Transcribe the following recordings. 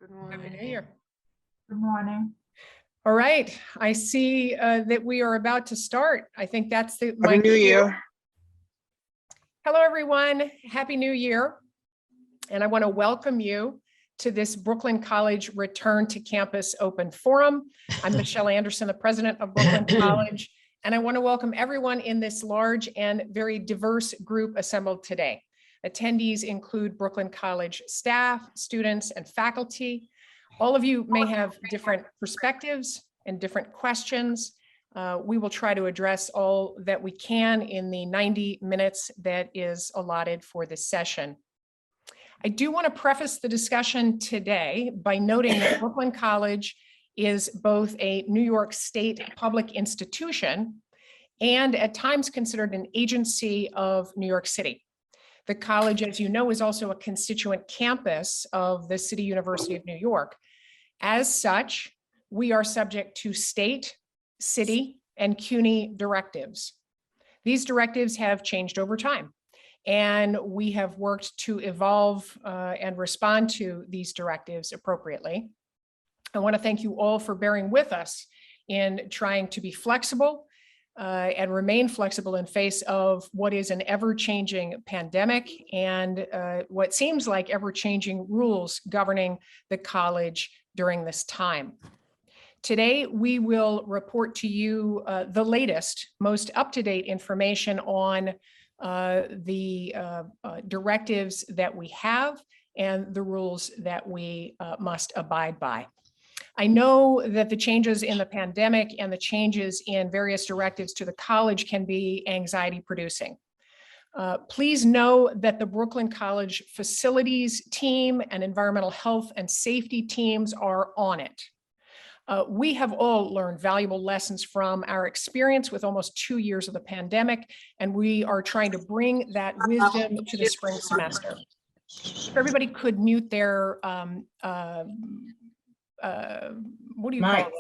Good Happy morning. New Year. Good morning. All right, I see that we are about to start. I think that's the Happy New Year. Hello, everyone. Happy New Year. And I want to welcome you to this Brooklyn College Return to Campus Open Forum. I'm Michelle Anderson, the president of Brooklyn College, and I want to welcome everyone in this large and very diverse group assembled today. Attendees include Brooklyn College staff, students, and faculty. All of you may have different perspectives and different questions. We will try to address all that we can in the 90 minutes that is allotted for this session. I do want to preface the discussion today by noting that Brooklyn College is both a New York State public institution and at times considered an agency of New York City. The college, as you know, is also a constituent campus of the City University of New York. As such, we are subject to state, city, and Cuny directives. These directives have changed over time, and we have worked to evolve and respond to these directives appropriately. I want to thank you all for bearing with us in trying to be flexible and remain flexible in face of what is an ever-changing pandemic and what seems like ever-changing rules governing the college during this time. Today, we will report to you the latest, most up-to-date information on the directives that we have and the rules that we must abide by. I know that the changes in the pandemic and the changes in various directives to the college can be anxiety producing. Please know that the Brooklyn College facilities team and environmental health and safety teams are on it. We have all learned valuable lessons from our experience with almost 2 years of the pandemic, and we are trying to bring that wisdom to the spring semester. If everybody could mute their what do you call that?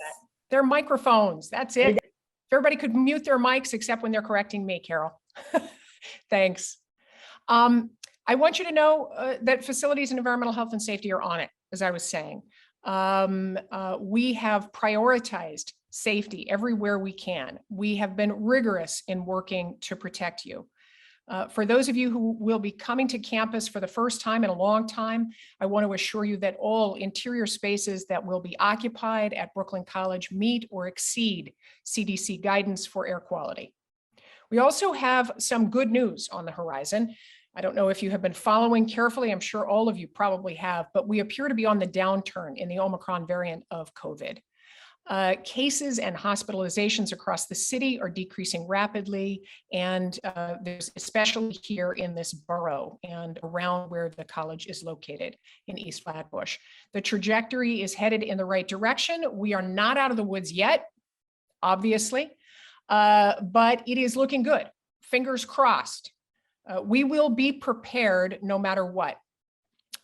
Their microphones. That's it. If everybody could mute their mics except when they're correcting me, Carol. Thanks. I want you to know that facilities and environmental health and safety are on it, as I was saying. We have prioritized safety everywhere we can. We have been rigorous in working to protect you. For those of you who will be coming to campus for the first time in a long time, I want to assure you that all interior spaces that will be occupied at Brooklyn College meet or exceed CDC guidance for air quality. We also have some good news on the horizon. I don't know if you have been following carefully. I'm sure all of you probably have, but we appear to be on the downturn in the Omicron variant of COVID. Cases and hospitalizations across the city are decreasing rapidly, and there's especially here in this borough and around where the college is located in East Flatbush. The trajectory is headed in the right direction. We are not out of the woods yet, obviously, but it is looking good. Fingers crossed. We will be prepared no matter what.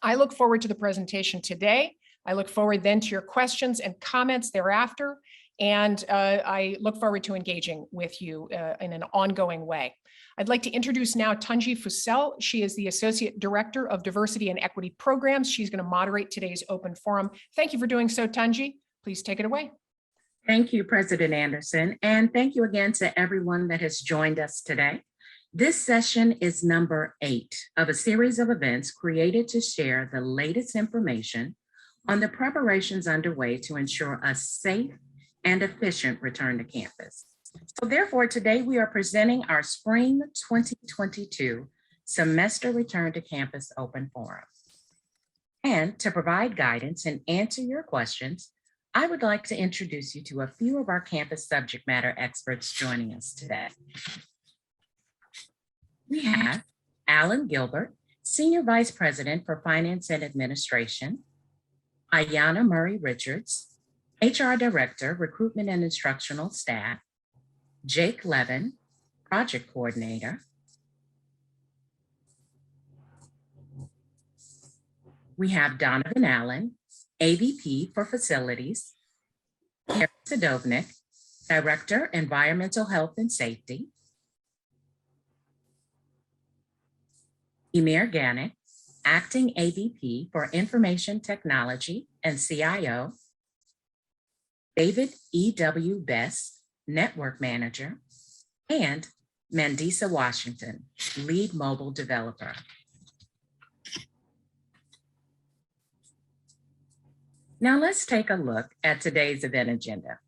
I look forward to the presentation today. I look forward then to your questions and comments thereafter, and I look forward to engaging with you in an ongoing way. I'd like to introduce now Tunji Fussell. She is the Associate Director of Diversity and Equity Programs. She's going to moderate today's open forum. Thank you for doing so, Tunji. Please take it away. Thank you, President Anderson, and thank you again to everyone that has joined us today. This session is number 8 of a series of events created to share the latest information on the preparations underway to ensure a safe and efficient return to campus. So therefore, today we are presenting our Spring 2022 Semester Return to Campus Open Forum. And to provide guidance and answer your questions, I would like to introduce you to a few of our campus subject matter experts joining us today. We have Alan Gilbert, Senior Vice President for Finance and Administration, Ayanna Murray-Richards, HR Director, Recruitment and Instructional Staff, Jake Levin, Project Coordinator. We have Donovan Allen, AVP for Facilities, Eric Sadovnik, Director, Environmental Health and Safety, Emir Ganick, Acting AVP for Information Technology and CIO, David E.W. Best, Network Manager, and Mandisa Washington, Lead Mobile Developer. Now let's take a look at today's event agenda.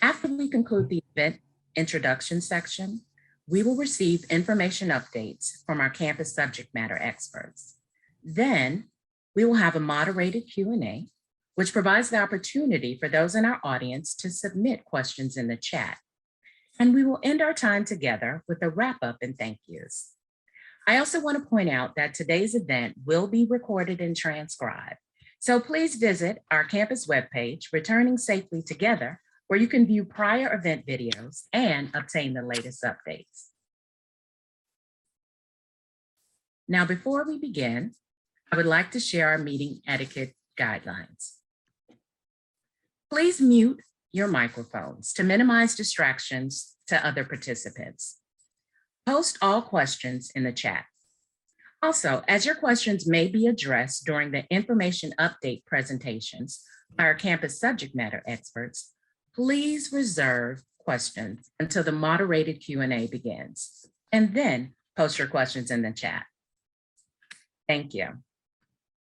After we conclude the event introduction section, we will receive information updates from our campus subject matter experts. Then we will have a moderated Q&A, which provides the opportunity for those in our audience to submit questions in the chat. And we will end our time together with a wrap-up and thank yous. I also want to point out that today's event will be recorded and transcribed. So please visit our campus webpage, Returning Safely Together, where you can view prior event videos and obtain the latest updates. Now, before we begin, I would like to share our meeting etiquette guidelines. Please mute your microphones to minimize distractions to other participants. Post all questions in the chat. Also, as your questions may be addressed during the information update presentations by our campus subject matter experts, please reserve questions until the moderated Q&A begins, and then post your questions in the chat. Thank you.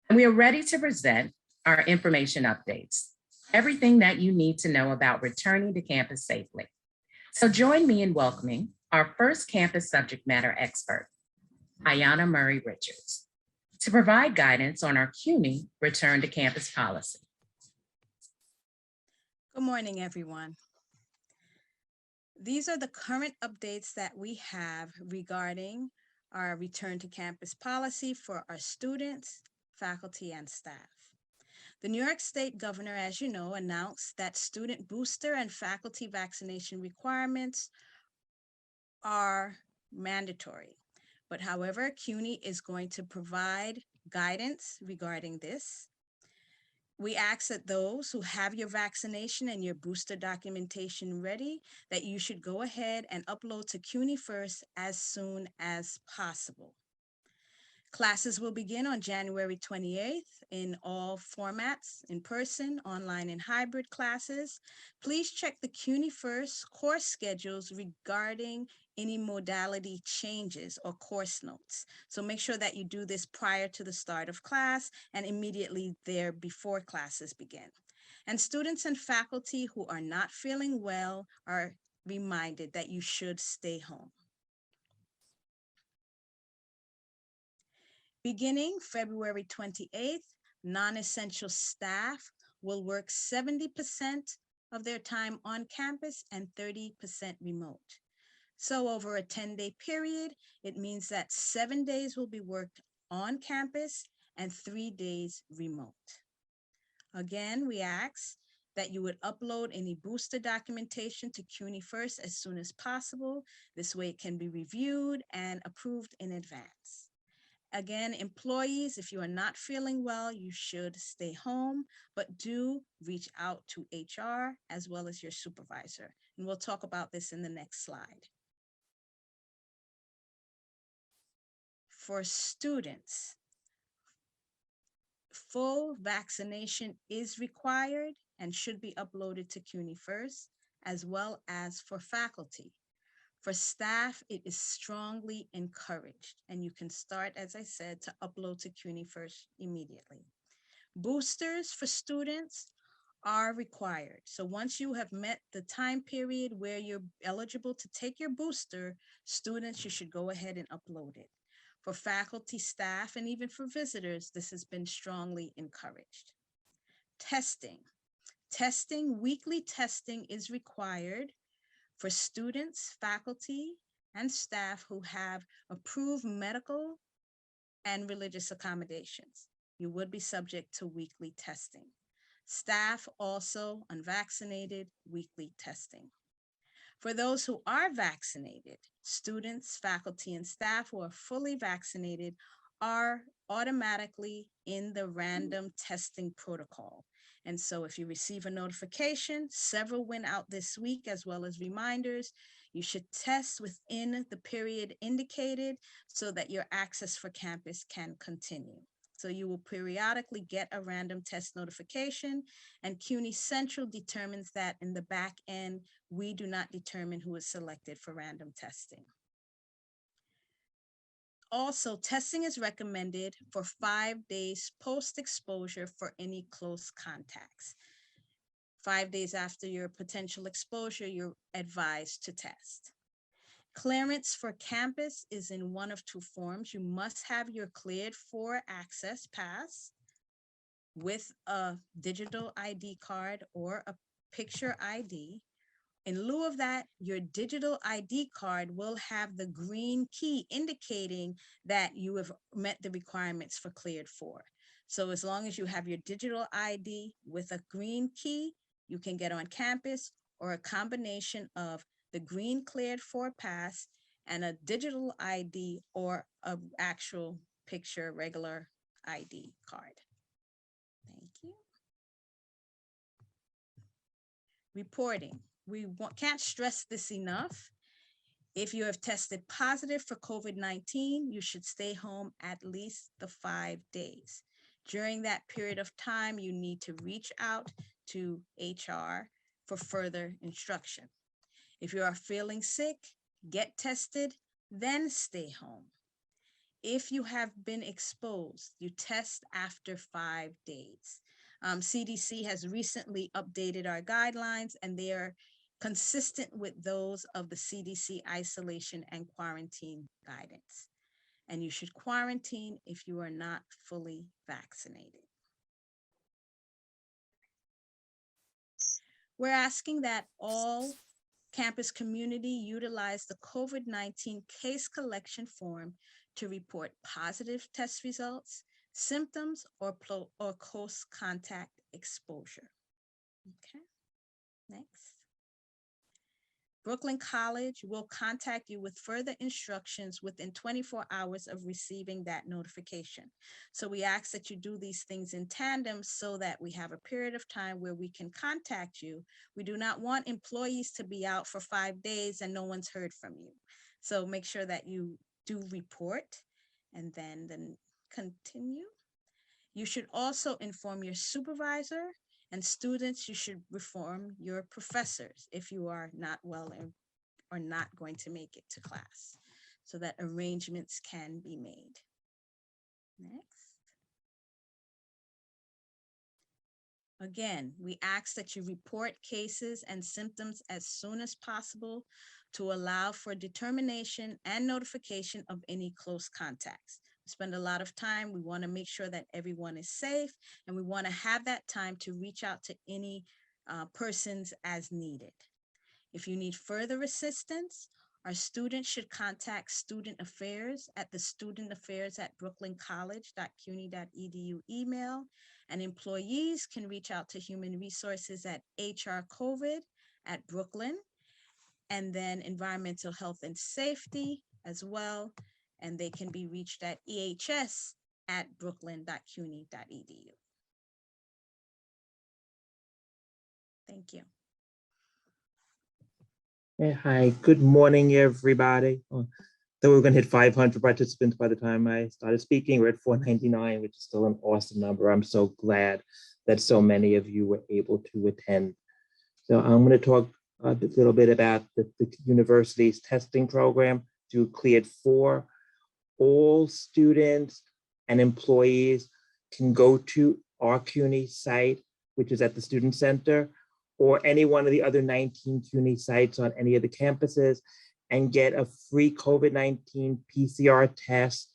And we are ready to present our information updates, everything that you need to know about returning to campus safely. So join me in welcoming our first campus subject matter expert, Ayanna Murray-Richards, to provide guidance on our Cuny return to campus policy. Good morning, everyone. These are the current updates that we have regarding our return to campus policy for our students, faculty, and staff. The New York State governor, as you know, announced that student booster and faculty vaccination requirements are mandatory. But however, Cuny is going to provide guidance regarding this. We ask that those who have your vaccination and your booster documentation ready, that you should go ahead and upload to Cuny first as soon as possible. Classes will begin on January 28th in all formats, in person, online, and hybrid classes. Please check the Cuny First course schedules regarding any modality changes or course notes. So make sure that you do this prior to the start of class and immediately there before classes begin. And students and faculty who are not feeling well are reminded that you should stay home. Beginning February 28th, non-essential staff will work 70% of their time on campus and 30% remote. So over a 10-day period, it means that 7 days will be worked on campus and 3 days remote. Again, we ask that you would upload any booster documentation to Cuny First as soon as possible. This way it can be reviewed and approved in advance. Again, employees, if you are not feeling well, you should stay home, but do reach out to HR as well as your supervisor. And we'll talk about this in the next slide. For students, full vaccination is required and should be uploaded to Cuny First, as well as for faculty. For staff, it is strongly encouraged, and you can start, as I said, to upload to Cuny First immediately. Boosters for students are required. So once you have met the time period where you're eligible to take your booster, students, you should go ahead and upload it. For faculty, staff, and even for visitors, this has been strongly encouraged. Testing. Weekly testing is required for students, faculty, and staff who have approved medical and religious accommodations. You would be subject to weekly testing. Staff also unvaccinated, weekly testing. For those who are vaccinated, students, faculty, and staff who are fully vaccinated are automatically in the random testing protocol. And so if you receive a notification, several went out this week, as well as reminders, you should test within the period indicated so that your access for campus can continue. So you will periodically get a random test notification, and Cuny Central determines that. In the back end, we do not determine who is selected for random testing. Also, testing is recommended for 5 days post-exposure for any close contacts. 5 days after your potential exposure, you're advised to test. Clearance for campus is in one of two forms. You must have your cleared for access pass with a digital ID card or a picture ID. In lieu of that, your digital ID card will have the green key indicating that you have met the requirements for cleared for. So as long as you have your digital ID with a green key, you can get on campus, or a combination of the green cleared for pass and a digital ID or a actual picture regular ID card. Thank you. Reporting. We can't stress this enough. If you have tested positive for COVID-19, you should stay home at least the 5 days. During that period of time, you need to reach out to HR for further instruction. If you are feeling sick, get tested, then stay home. If you have been exposed, you test after 5 days. CDC has recently updated our guidelines, and they are consistent with those of the CDC isolation and quarantine guidance. And you should quarantine if you are not fully vaccinated. We're asking that all campus community utilize the COVID-19 case collection form to report positive test results, symptoms, or close contact exposure. Okay, next. Brooklyn College will contact you with further instructions within 24 hours of receiving that notification. So we ask that you do these things in tandem so that we have a period of time where we can contact you. We do not want employees to be out for 5 days and no one's heard from you. So make sure that you do report and then continue. You should also inform your supervisor, and students, you should inform your professors if you are not well or not going to make it to class, so that arrangements can be made. Next. Again, we ask that you report cases and symptoms as soon as possible to allow for determination and notification of any close contacts. We spend a lot of time. We want to make sure that everyone is safe, and we want to have that time to reach out to any persons as needed. If you need further assistance, our students should contact Student Affairs at the studentaffairs@brooklyncollege.cuny.edu email, and employees can reach out to Human Resources at HR Coveted at Brooklyn, and then Environmental Health and Safety as well, and they can be reached at ehs@brooklyn.cuny.edu. Thank you. Hey, hi, good morning, everybody. Though we're going to hit 500 participants by the time I started speaking, we're at 499, which is still an awesome number. I'm so glad that so many of you were able to attend. So I'm going to talk a little bit about the university's testing program through Cleared For. All students and employees can go to our Cuny site, which is at the Student Center, or any one of the other 19 Cuny sites on any of the campuses, and get a free COVID-19 PCR test,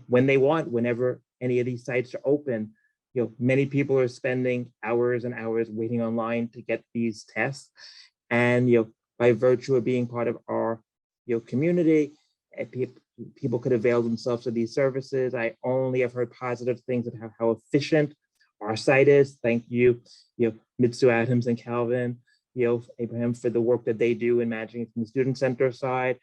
when they want, whenever any of these sites are open. Many people are spending hours and hours waiting online to get these tests. And, by virtue of being part of our, community, people could avail themselves of these services. I only have heard positive things about how efficient our site is. Thank you, Mitsu Adams and Calvin, Abraham, for the work that they do in managing it from the Student Center side.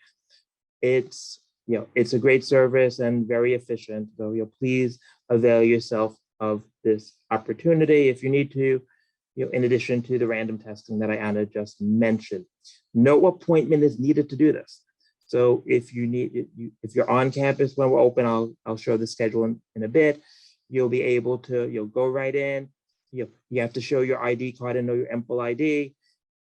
It's a great service and very efficient. So please avail yourself of this opportunity if you need to, in addition to the random testing that Ayanna just mentioned. No appointment is needed to do this. So if you need, if you're on campus when we're open, I'll show the schedule in a bit. You'll be able to, you'll go right in. You have to show your ID card and know your EMPL ID,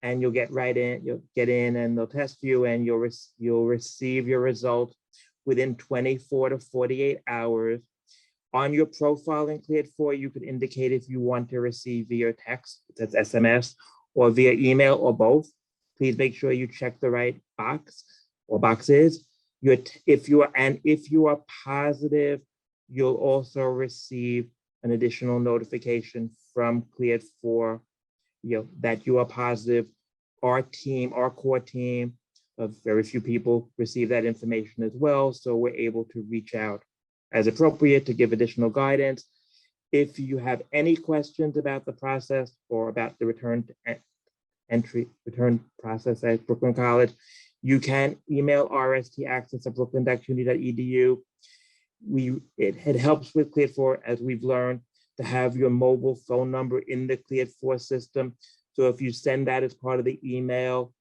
and you'll get right in. You'll get in, and they'll test you, and you'll receive your result within 24 to 48 hours. On your profile in Cleared4, you could indicate if you want to receive via text, that's SMS, or via email, or both. Please make sure you check the right box or boxes. If you are positive, you'll also receive an additional notification from Cleared4, that you are positive. Our team, our core team of very few people receive that information as well, so we're able to reach out as appropriate to give additional guidance. If you have any questions about the process or about the return process at Brooklyn College, you can email rstaccess@brooklyn.cuny.edu. It helps with Cleared4, as we've learned, to have your mobile phone number in the Cleared4 system. So if you send that as part of the email,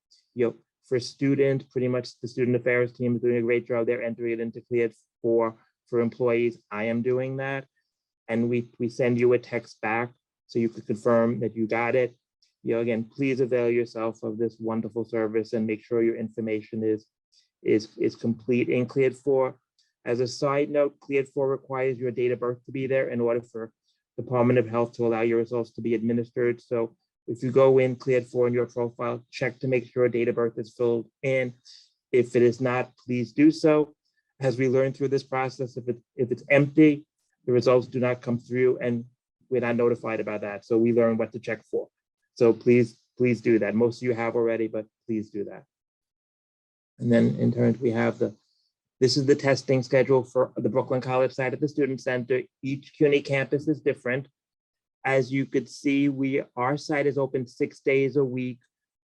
for students, pretty much the student affairs team is doing a great job. They're entering it into Cleared4. For employees, I am doing that. And we send you a text back so you can confirm that you got it. Again, please avail yourself of this wonderful service and make sure your information is complete in Cleared4. As a side note, Cleared4 requires your date of birth to be there in order for Department of Health to allow your results to be administered. So if you go in Cleared4 in your profile, check to make sure date of birth is filled in. If it is not, please do so. As we learn through this process, if it's empty, the results do not come through, and we're not notified about that. So we learn what to check for. So please do that. Most of you have already, but please do that. And then in turn, we have this is the testing schedule for the Brooklyn College side of the Student Center. Each CUNY campus is different. As you could see, our site is open 6 days a week.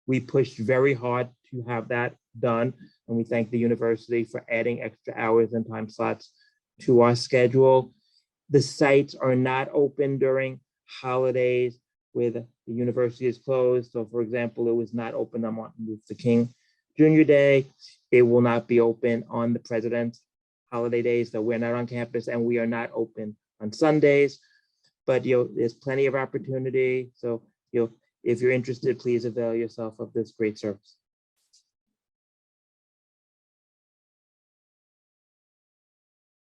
We pushed very hard to have that done, and we thank the university for adding extra hours and time slots to our schedule. The sites are not open during holidays where the university is closed. So for example, it was not open on Martin Luther King Jr. Day. It will not be open on the President's holiday days, so we're not on campus, and we are not open on Sundays. But there's plenty of opportunity. So if you're interested, please avail yourself of this great service.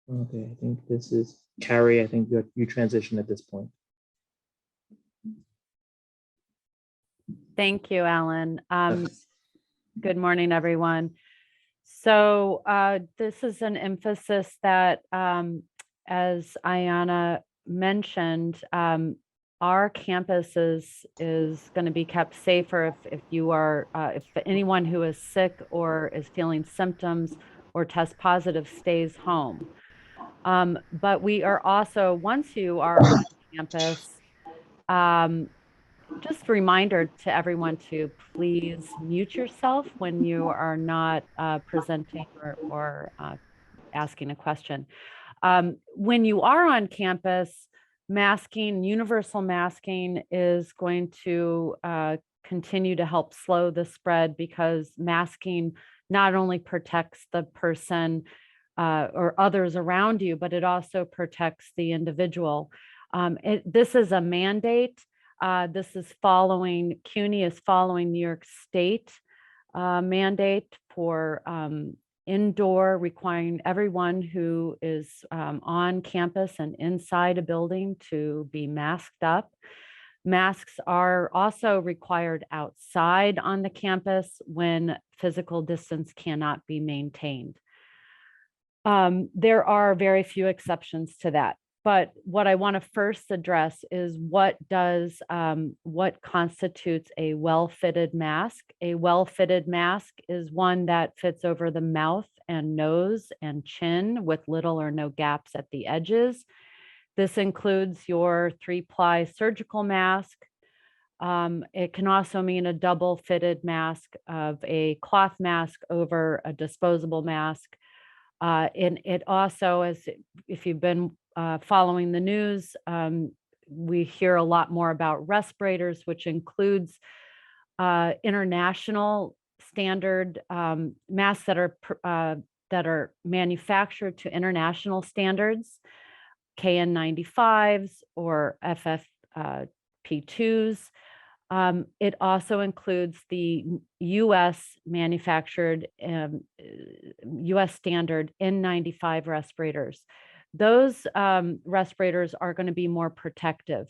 Okay, I think this is Carrie. I think you transition at this point. Thank you, Alan. Good morning, everyone. So this is an emphasis that, as Ayanna mentioned, our campus is going to be kept safer if anyone who is sick or is feeling symptoms or test positive stays home. But we are also, once you are on campus, just a reminder to everyone to please mute yourself when you are not presenting or asking a question. When you are on campus, masking, universal masking is going to continue to help slow the spread, because masking not only protects the person or others around you, but it also protects the individual. This is a mandate. This is following, CUNY is following New York State mandate for indoor, requiring everyone who is on campus and inside a building to be masked up. Masks are also required outside on the campus when physical distance cannot be maintained. There are very few exceptions to that. But what I want to first address is what constitutes a well-fitted mask. A well-fitted mask is one that fits over the mouth and nose and chin with little or no gaps at the edges. This includes your 3-ply surgical mask. It can also mean a double-fitted mask of a cloth mask over a disposable mask. And it also, if you've been following the news, we hear a lot more about respirators, which includes international standard masks that are manufactured to international standards, KN95s or FFP2s. It also includes the US manufactured, US standard N95 respirators. Those respirators are going to be more protective.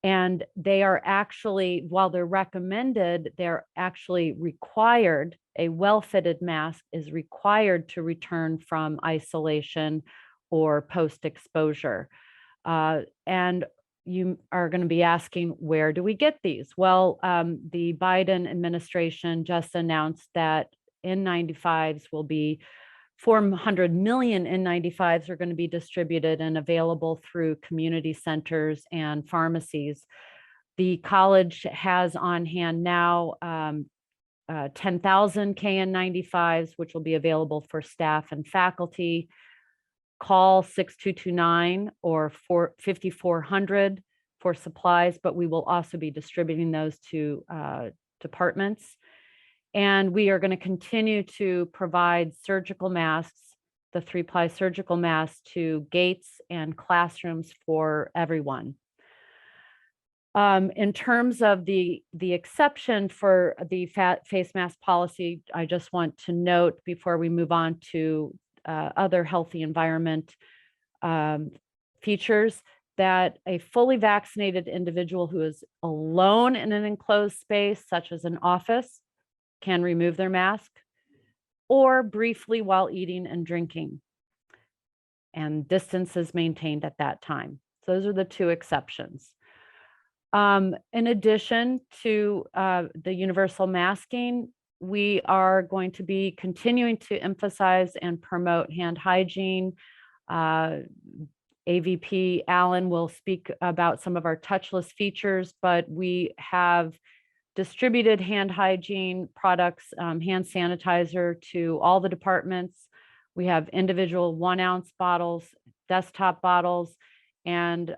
And they are actually, while they're recommended, they're actually required. A well-fitted mask is required to return from isolation or post-exposure. And you are going to be asking, where do we get these? Well, the Biden administration just announced that N95s will be 400 million N95s are going to be distributed and available through community centers and pharmacies. The college has on hand now 10,000 KN95s, which will be available for staff and faculty. Call 6229 or 5400 for supplies, but we will also be distributing those to departments. And we are going to continue to provide surgical masks, the 3-ply surgical masks, to gates and classrooms for everyone. In terms of the exception for the face mask policy, I just want to note before we move on to other healthy environment features that a fully vaccinated individual who is alone in an enclosed space, such as an office, can remove their mask, or briefly while eating and drinking, and distance is maintained at that time. So those are the two exceptions. In addition to the universal masking, we are going to be continuing to emphasize and promote hand hygiene. AVP Allen will speak about some of our touchless features, but we have distributed hand hygiene products, hand sanitizer to all the departments. We have individual 1-ounce bottles, desktop bottles, and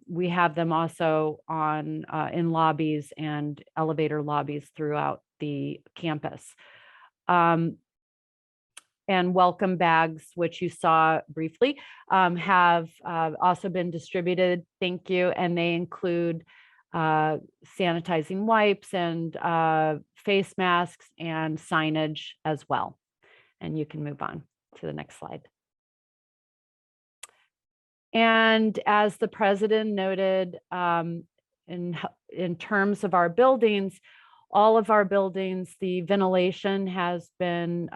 we have them also on in lobbies and elevator lobbies throughout the campus. And welcome bags, which you saw briefly, have also been distributed. Thank you. And they include sanitizing wipes and face masks and signage as well. And you can move on to the next slide. And as the president noted, in terms of our buildings, all of our buildings, the ventilation has been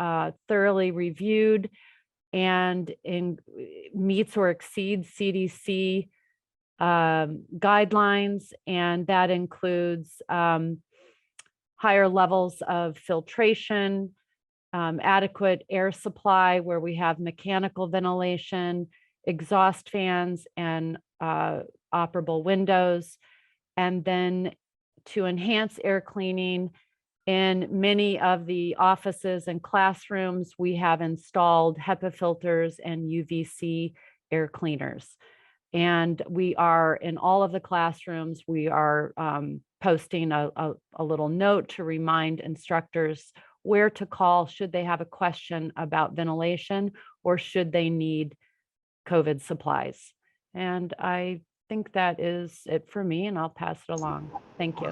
thoroughly reviewed and meets or exceeds CDC guidelines, and that includes higher levels of filtration, adequate air supply where we have mechanical ventilation, exhaust fans, and operable windows. And then to enhance air cleaning in many of the offices and classrooms, we have installed HEPA filters and UVC air cleaners. And we are, in all of the classrooms, we are posting a little note to remind instructors where to call should they have a question about ventilation or should they need COVID supplies. And I think that is it for me, and I'll pass it along. Thank you.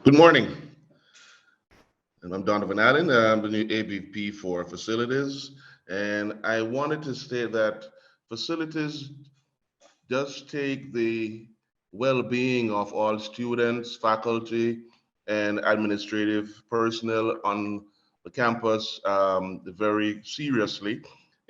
Good morning. And I'm Donovan Allen. I'm the new AVP for facilities. And I wanted to state that facilities does take the well-being of all students, faculty, and administrative personnel on the campus very seriously.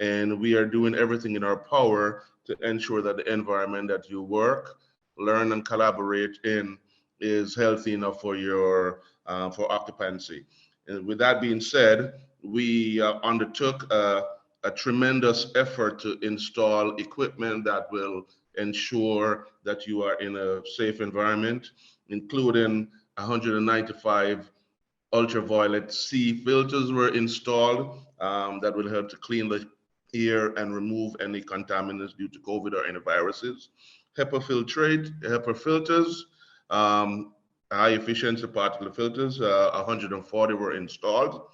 And we are doing everything in our power to ensure that the environment that you work, learn, and collaborate in is healthy enough for your for occupancy. And with that being said, we undertook a tremendous effort to install equipment that will ensure that you are in a safe environment, including 195 ultraviolet C filters were installed that will help to clean the air and remove any contaminants due to COVID or any viruses. HEPA filters High efficiency particle filters, 140 were installed.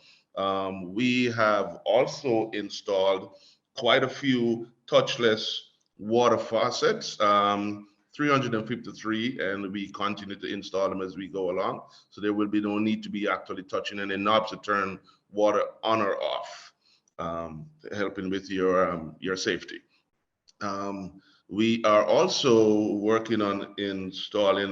We have also installed quite a few touchless water faucets, 353, and we continue to install them as we go along. So there will be no need to be actually touching any knobs to turn water on or off, helping with your safety. We are also working on installing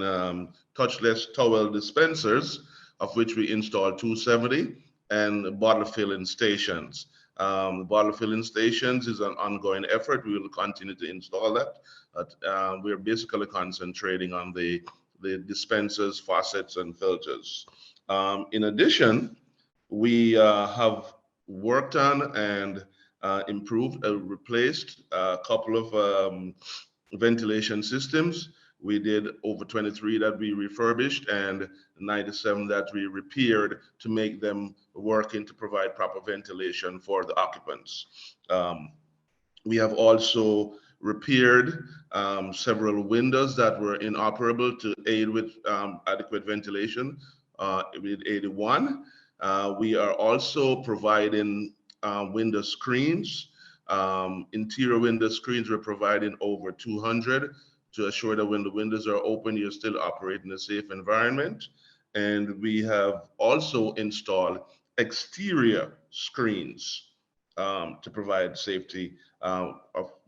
touchless towel dispensers, of which we installed 270, and bottle filling stations. Bottle filling stations is an ongoing effort. We will continue to install that. But we're basically concentrating on the dispensers, faucets, and filters. In addition, we have worked on and improved, replaced a couple of ventilation systems. We did over 23 that we refurbished and 97 that we repaired to make them working to provide proper ventilation for the occupants. We have also repaired several windows that were inoperable to aid with adequate ventilation with 81. We are also providing window screens. Interior window screens, we're providing over 200 to assure that when the windows are open, you're still operating in a safe environment. And we have also installed exterior screens to provide safety.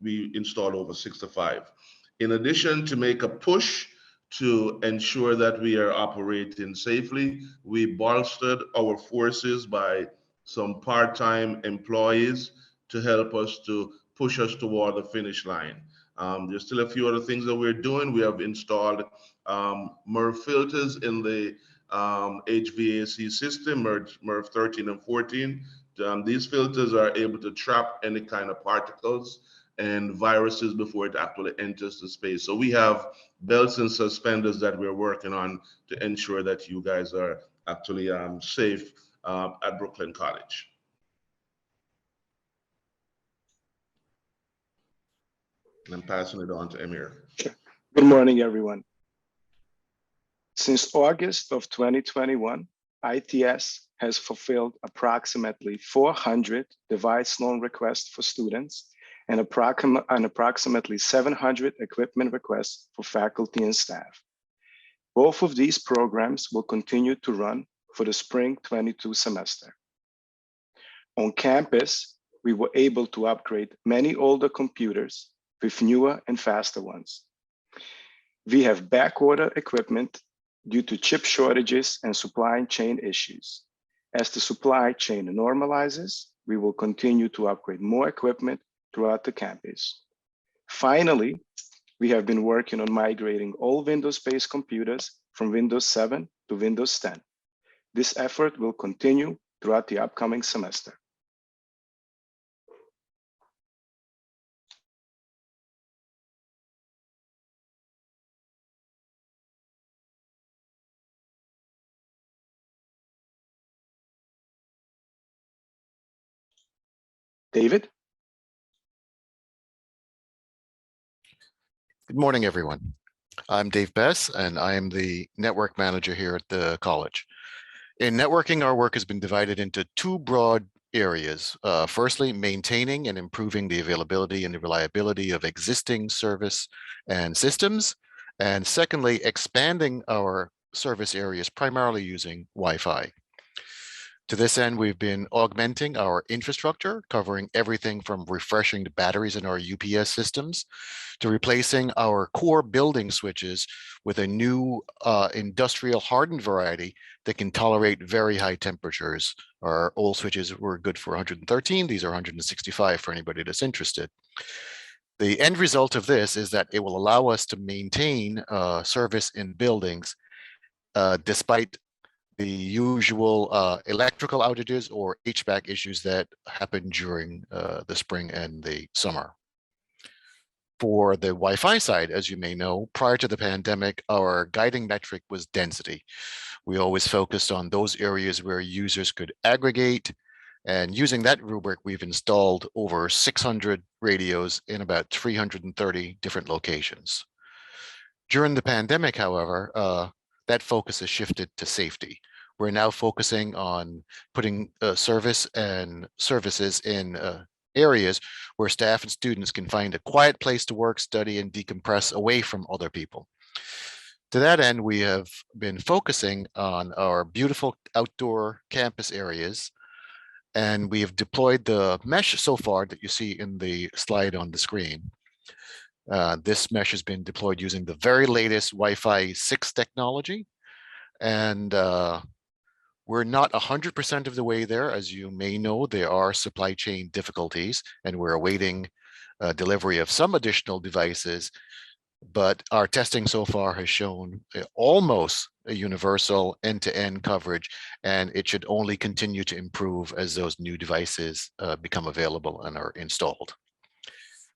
We installed over 65. In addition, to make a push to ensure that we are operating safely, we bolstered our forces by some part-time employees to help us to push us toward the finish line. There's still a few other things that we're doing. We have installed MERV filters in the HVAC system, MERV 13 and 14. These filters are able to trap any kind of particles and viruses before it actually enters the space. So we have belts and suspenders that we're working on to ensure that you guys are actually safe at Brooklyn College. And I'm passing it on to Amir. Good morning, everyone. Since August of 2021, ITS has fulfilled approximately 400 device loan requests for students and approximately 700 equipment requests for faculty and staff. Both of these programs will continue to run for the spring 22 semester. On campus, we were able to upgrade many older computers with newer and faster ones. We have backorder equipment due to chip shortages and supply chain issues. As the supply chain normalizes, we will continue to upgrade more equipment throughout the campus. Finally, we have been working on migrating all Windows-based computers from Windows 7 to Windows 10. This effort will continue throughout the upcoming semester. David? Good morning, everyone. I'm Dave Bess, and I am the network manager here at the college. In networking, our work has been divided into two broad areas. Firstly, maintaining and improving the availability and the reliability of existing service and systems. And secondly, expanding our service areas primarily using Wi-Fi. To this end, we've been augmenting our infrastructure, covering everything from refreshing the batteries in our UPS systems to replacing our core building switches with a new industrial hardened variety that can tolerate very high temperatures. Our old switches were good for 113. These are 165 for anybody that's interested. The end result of this is that it will allow us to maintain service in buildings despite the usual electrical outages or HVAC issues that happen during the spring and the summer. For the Wi-Fi side, as you may know, prior to the pandemic, our guiding metric was density. We always focused on those areas where users could aggregate, and using that rubric, we've installed over 600 radios in about 330 different locations. During the pandemic, however, that focus has shifted to safety. We're now focusing on putting services in areas where staff and students can find a quiet place to work, study, and decompress away from other people. To that end, we have been focusing on our beautiful outdoor campus areas, and we have deployed the mesh so far that you see in the slide on the screen. This mesh has been deployed using the very latest Wi-Fi 6 technology, and we're not 100% of the way there. As you may know, there are supply chain difficulties, and we're awaiting delivery of some additional devices. But our testing so far has shown almost a universal end-to-end coverage, and it should only continue to improve as those new devices become available and are installed.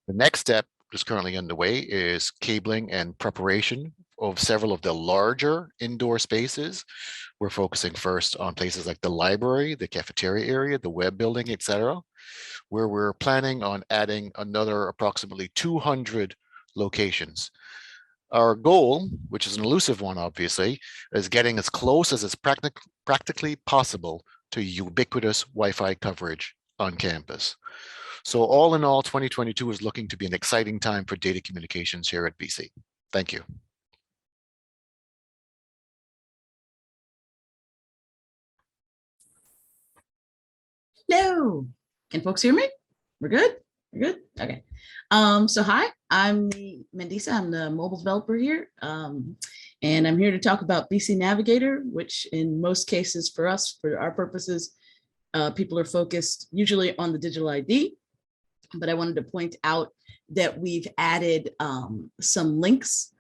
The next step that's currently underway is cabling and preparation of several of the larger indoor spaces. We're focusing first on places like the library, the cafeteria area, the web building, etc., where we're planning on adding another approximately 200 locations. Our goal, which is an elusive one, obviously, is getting as close as it's practically possible to ubiquitous Wi-Fi coverage on campus. So all in all, 2022 is looking to be an exciting time for data communications here at BC. Thank you. Hello, can folks hear me? We're good? We're good? Okay. So hi, I'm Mandisa. I'm the mobile developer here. And I'm here to talk about BC Navigator, which in most cases for us, for our purposes, people are focused usually on the digital ID. But I wanted to point out that we've added some links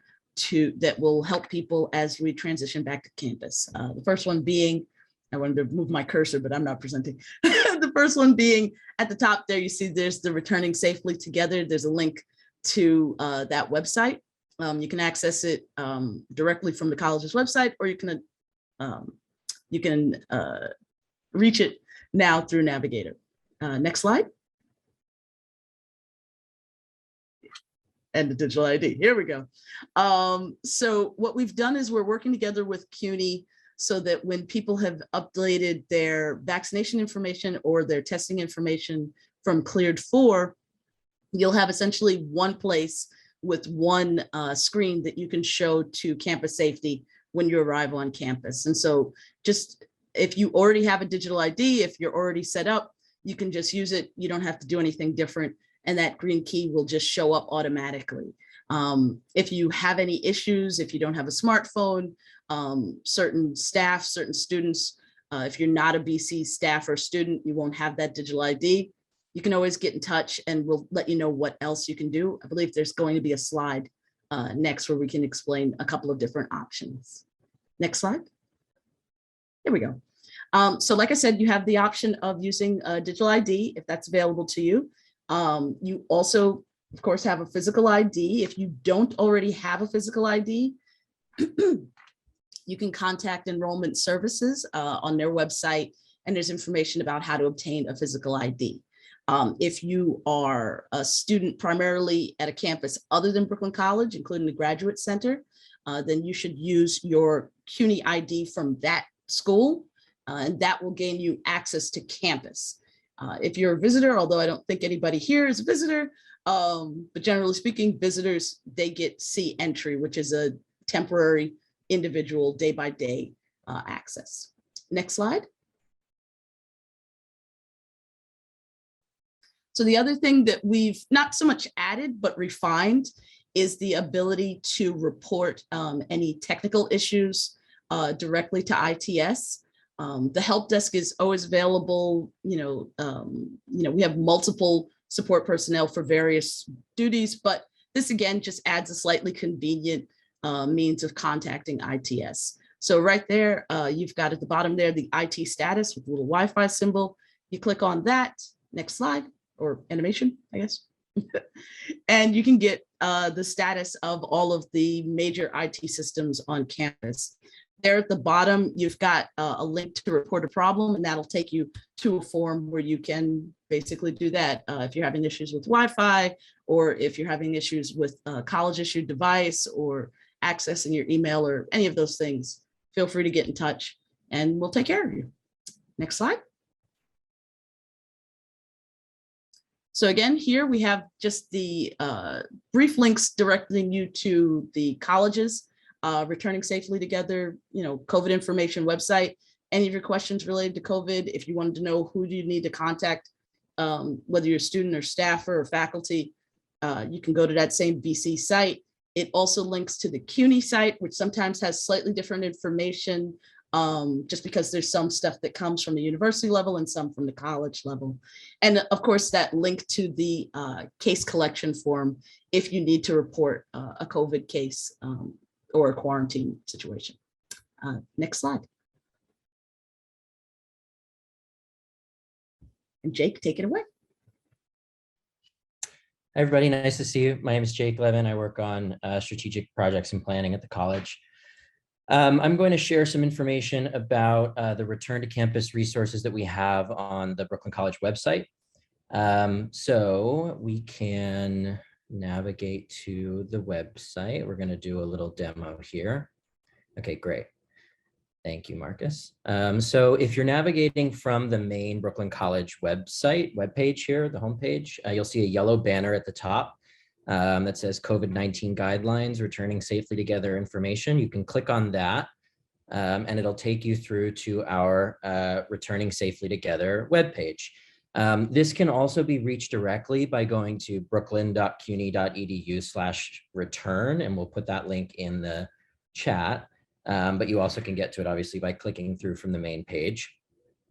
that will help people as we transition back to campus. The first one being, I wanted to move my cursor, but I'm not presenting. The first one being at the top there, you see there's the Returning Safely Together. There's a link to that website. You can access it directly from the college's website, or you can reach it now through Navigator. Next slide. And the digital ID, here we go. So what we've done is we're working together with Cuny so that when people have updated their vaccination information or their testing information from Cleared 4, you'll have essentially one place with one screen that you can show to campus safety when you arrive on campus. And so just if you already have a digital ID, if you're already set up, you can just use it. You don't have to do anything different. And that green key will just show up automatically. If you have any issues, if you don't have a smartphone, certain staff, certain students, if you're not a BC staff or student, you won't have that digital ID. You can always get in touch and we'll let you know what else you can do. I believe there's going to be a slide next where we can explain a couple of different options. Next slide. Here we go. So like I said, you have the option of using a digital ID if that's available to you. You also, of course, have a physical ID. If you don't already have a physical ID, you can contact Enrollment Services on their website, and there's information about how to obtain a physical ID. If you are a student primarily at a campus other than Brooklyn College, including the Graduate Center, then you should use your CUNY ID from that school, and that will gain you access to campus. If you're a visitor, although I don't think anybody here is a visitor, but generally speaking, visitors, they get C entry, which is a temporary individual day-by-day access. Next slide. So the other thing that we've not so much added, but refined is the ability to report any technical issues directly to ITS. The help desk is always available. We have multiple support personnel for various duties, but this again just adds a slightly convenient means of contacting ITS. So right there, you've got at the bottom there, the IT status with a little Wi-Fi symbol. You click on that, next slide, or animation, I guess. And you can get the status of all of the major IT systems on campus. There at the bottom, you've got a link to report a problem, and that'll take you to a form where you can basically do that. If you're having issues with Wi-Fi, or if you're having issues with a college issued device, or accessing your email or any of those things, feel free to get in touch and we'll take care of you. Next slide. So again, here we have just the brief links directing you to the colleges, Returning Safely Together, COVID information website. Any of your questions related to COVID, if you wanted to know who do you need to contact, whether you're a student or staffer or faculty, you can go to that same VC site. It also links to the Cuny site, which sometimes has slightly different information, just because there's some stuff that comes from the university level and some from the college level. And of course, that link to the case collection form if you need to report a COVID case or a quarantine situation. Next slide. And Jake, take it away. Hi, everybody. Nice to see you. My name is Jake Levin. I work on strategic projects and planning at the college. I'm going to share some information about the return to campus resources that we have on the Brooklyn College website. So we can navigate to the website. We're going to do a little demo here. Okay, great. Thank you, Marcus. So if you're navigating from the main Brooklyn College webpage here, the homepage, you'll see a yellow banner at the top that says COVID-19 guidelines, returning safely together information. You can click on that and it'll take you through to our returning safely together webpage. This can also be reached directly by going to brooklyn.cuny.edu/return, and we'll put that link in the chat. But you also can get to it obviously by clicking through from the main page.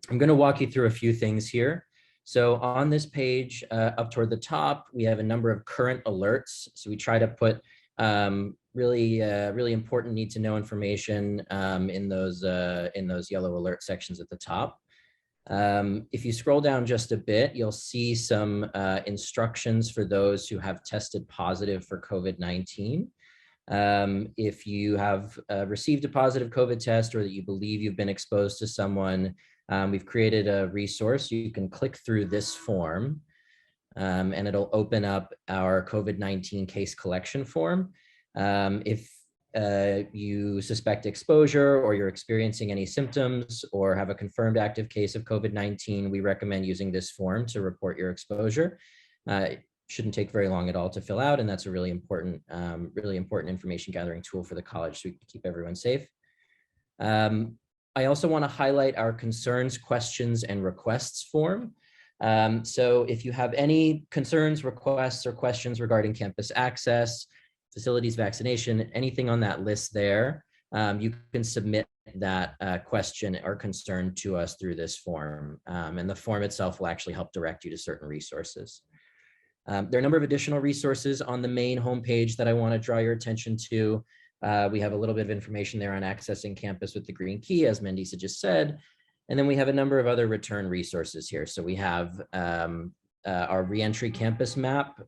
I'm going to walk you through a few things here. So on this page up toward the top, we have a number of current alerts. So we try to put really important need to know information in those yellow alert sections at the top. If you scroll down just a bit, you'll see some instructions for those who have tested positive for COVID-19. If you have received a positive COVID test or that you believe you've been exposed to someone, we've created a resource. You can click through this form and it'll open up our COVID-19 case collection form. If you suspect exposure or you're experiencing any symptoms or have a confirmed active case of COVID-19, we recommend using this form to report your exposure. Shouldn't take very long at all to fill out, and that's a really important information gathering tool for the college so we can keep everyone safe. I also want to highlight our concerns, questions, and requests form. So if you have any concerns, requests, or questions regarding campus access, facilities, vaccination, anything on that list there, you can submit that question or concern to us through this form. And the form itself will actually help direct you to certain resources. There are a number of additional resources on the main homepage that I want to draw your attention to. We have a little bit of information there on accessing campus with the green key, as Mandisa just said. And then we have a number of other return resources here. So we have our reentry campus map,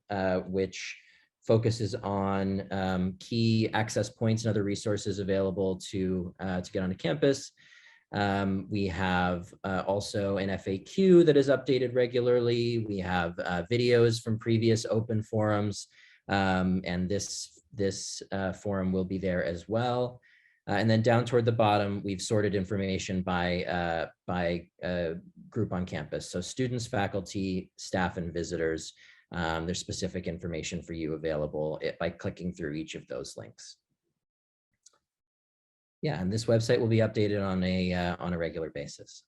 which focuses on key access points and other resources available to get onto campus. We have also an FAQ that is updated regularly. We have videos from previous open forums, and this forum will be there as well. And then down toward the bottom, we've sorted information by group on campus. So students, faculty, staff, and visitors. There's specific information for you available by clicking through each of those links. Yeah, and this website will be updated on a regular basis.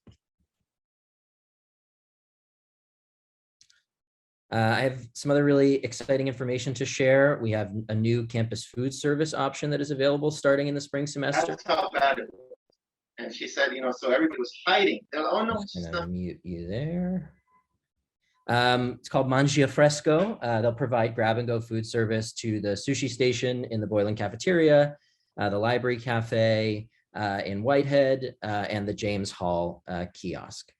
I have some other really exciting information to share. We have a new campus food service option that is available starting in the spring semester. And she said, so everybody was hiding. They're like, oh no. And I'll mute you there. It's called Mangia Fresco. They'll provide grab-and-go food service to the sushi station in the Boylan cafeteria, the library cafe in Whitehead, and the James Hall kiosk.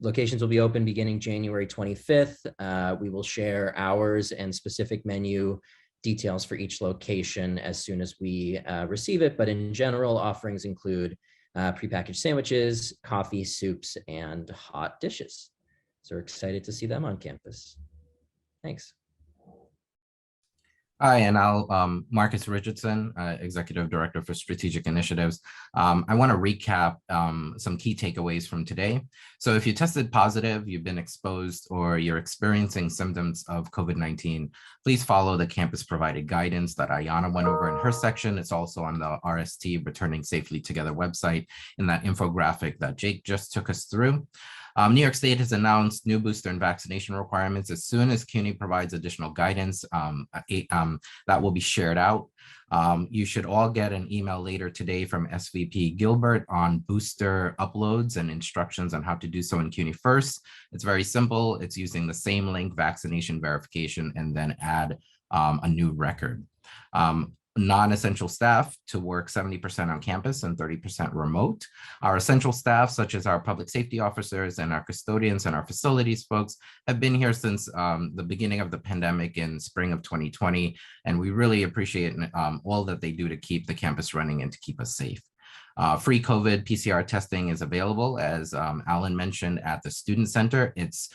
Locations will be open beginning January 25th. We will share hours and specific menu details for each location as soon as we receive it. But in general, offerings include prepackaged sandwiches, coffee, soups, and hot dishes. So we're excited to see them on campus. Thanks. Hi, and Marcus Richardson, Executive Director for Strategic Initiatives. I want to recap some key takeaways from today. So if you tested positive, you've been exposed, or you're experiencing symptoms of COVID-19, please follow the campus provided guidance that Ayanna went over in her section. It's also on the RST Returning Safely Together website in that infographic that Jake just took us through. New York State has announced new booster and vaccination requirements. As soon as Cuny provides additional guidance, that will be shared out. You should all get an email later today from SVP Gilbert on booster uploads and instructions on how to do so in Cuny first. It's very simple. It's using the same link, vaccination verification, and then add a new record. Non-essential staff to work 70% on campus and 30% remote. Our essential staff, such as our public safety officers and our custodians and our facilities folks, have been here since the beginning of the pandemic in spring of 2020, and we really appreciate all that they do to keep the campus running and to keep us safe. Free COVID PCR testing is available, as Alan mentioned, at the Student Center. It's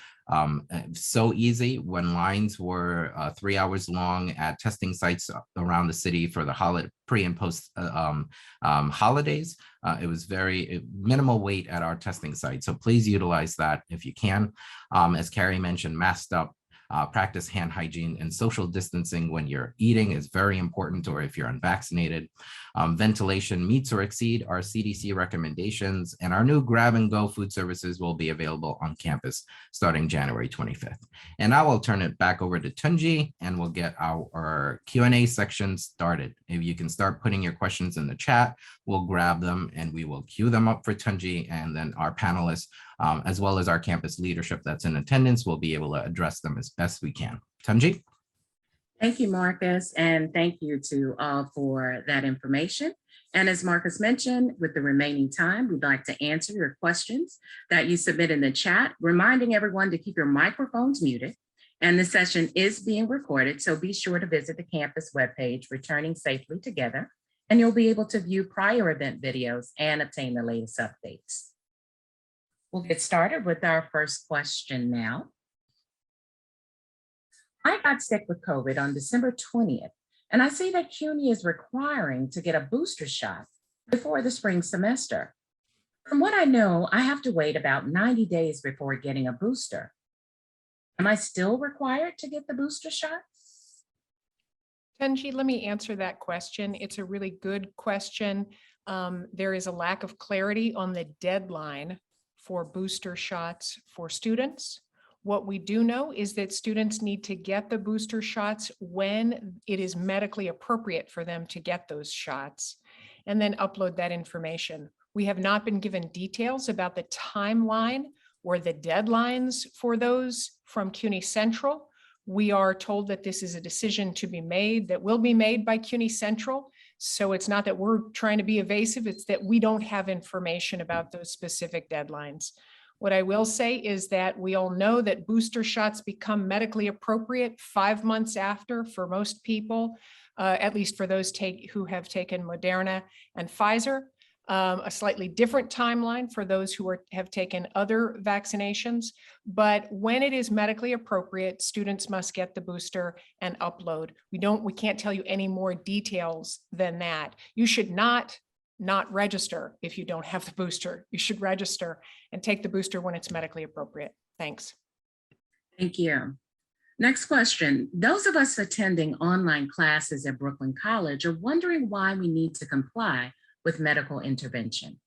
so easy. When lines were 3 hours long at testing sites around the city for the pre and post holidays, it was very minimal wait at our testing site. So please utilize that if you can. As Carrie mentioned, masked up. Practice hand hygiene and social distancing when you're eating is very important, or if you're unvaccinated. Ventilation meets or exceed our CDC recommendations, and our new grab and go food services will be available on campus starting January 25th. And now I'll turn it back over to Tunji, and we'll get our Q&A section started. If you can start putting your questions in the chat, we'll grab them and we will queue them up for Tunji, and then our panelists, as well as our campus leadership that's in attendance, will be able to address them as best we can. Tunji? Thank you, Marcus, and thank you to all for that information. And as Marcus mentioned, with the remaining time, we'd like to answer your questions that you submit in the chat, reminding everyone to keep your microphones muted. And the session is being recorded, so be sure to visit the campus webpage, Returning Safely Together, and you'll be able to view prior event videos and obtain the latest updates. We'll get started with our first question now. I got sick with COVID on December 20th, and I see that Cuny is requiring to get a booster shot before the spring semester. From what I know, I have to wait about 90 days before getting a booster. Am I still required to get the booster shot? Tenji, let me answer that question. It's a really good question. There is a lack of clarity on the deadline for booster shots for students. What we do know is that students need to get the booster shots when it is medically appropriate for them to get those shots, and then upload that information. We have not been given details about the timeline or the deadlines for those from Cuny Central. We are told that this is a decision to be made that will be made by Cuny Central. So it's not that we're trying to be evasive, it's that we don't have information about those specific deadlines. What I will say is that we all know that booster shots become medically appropriate 5 months after for most people, at least for those who have taken Moderna and Pfizer. A slightly different timeline for those who have taken other vaccinations. But when it is medically appropriate, students must get the booster and upload. We can't tell you any more details than that. You should not register if you don't have the booster. You should register and take the booster when it's medically appropriate. Thanks. Thank you. Next question. Those of us attending online classes at Brooklyn College are wondering why we need to comply with medical intervention.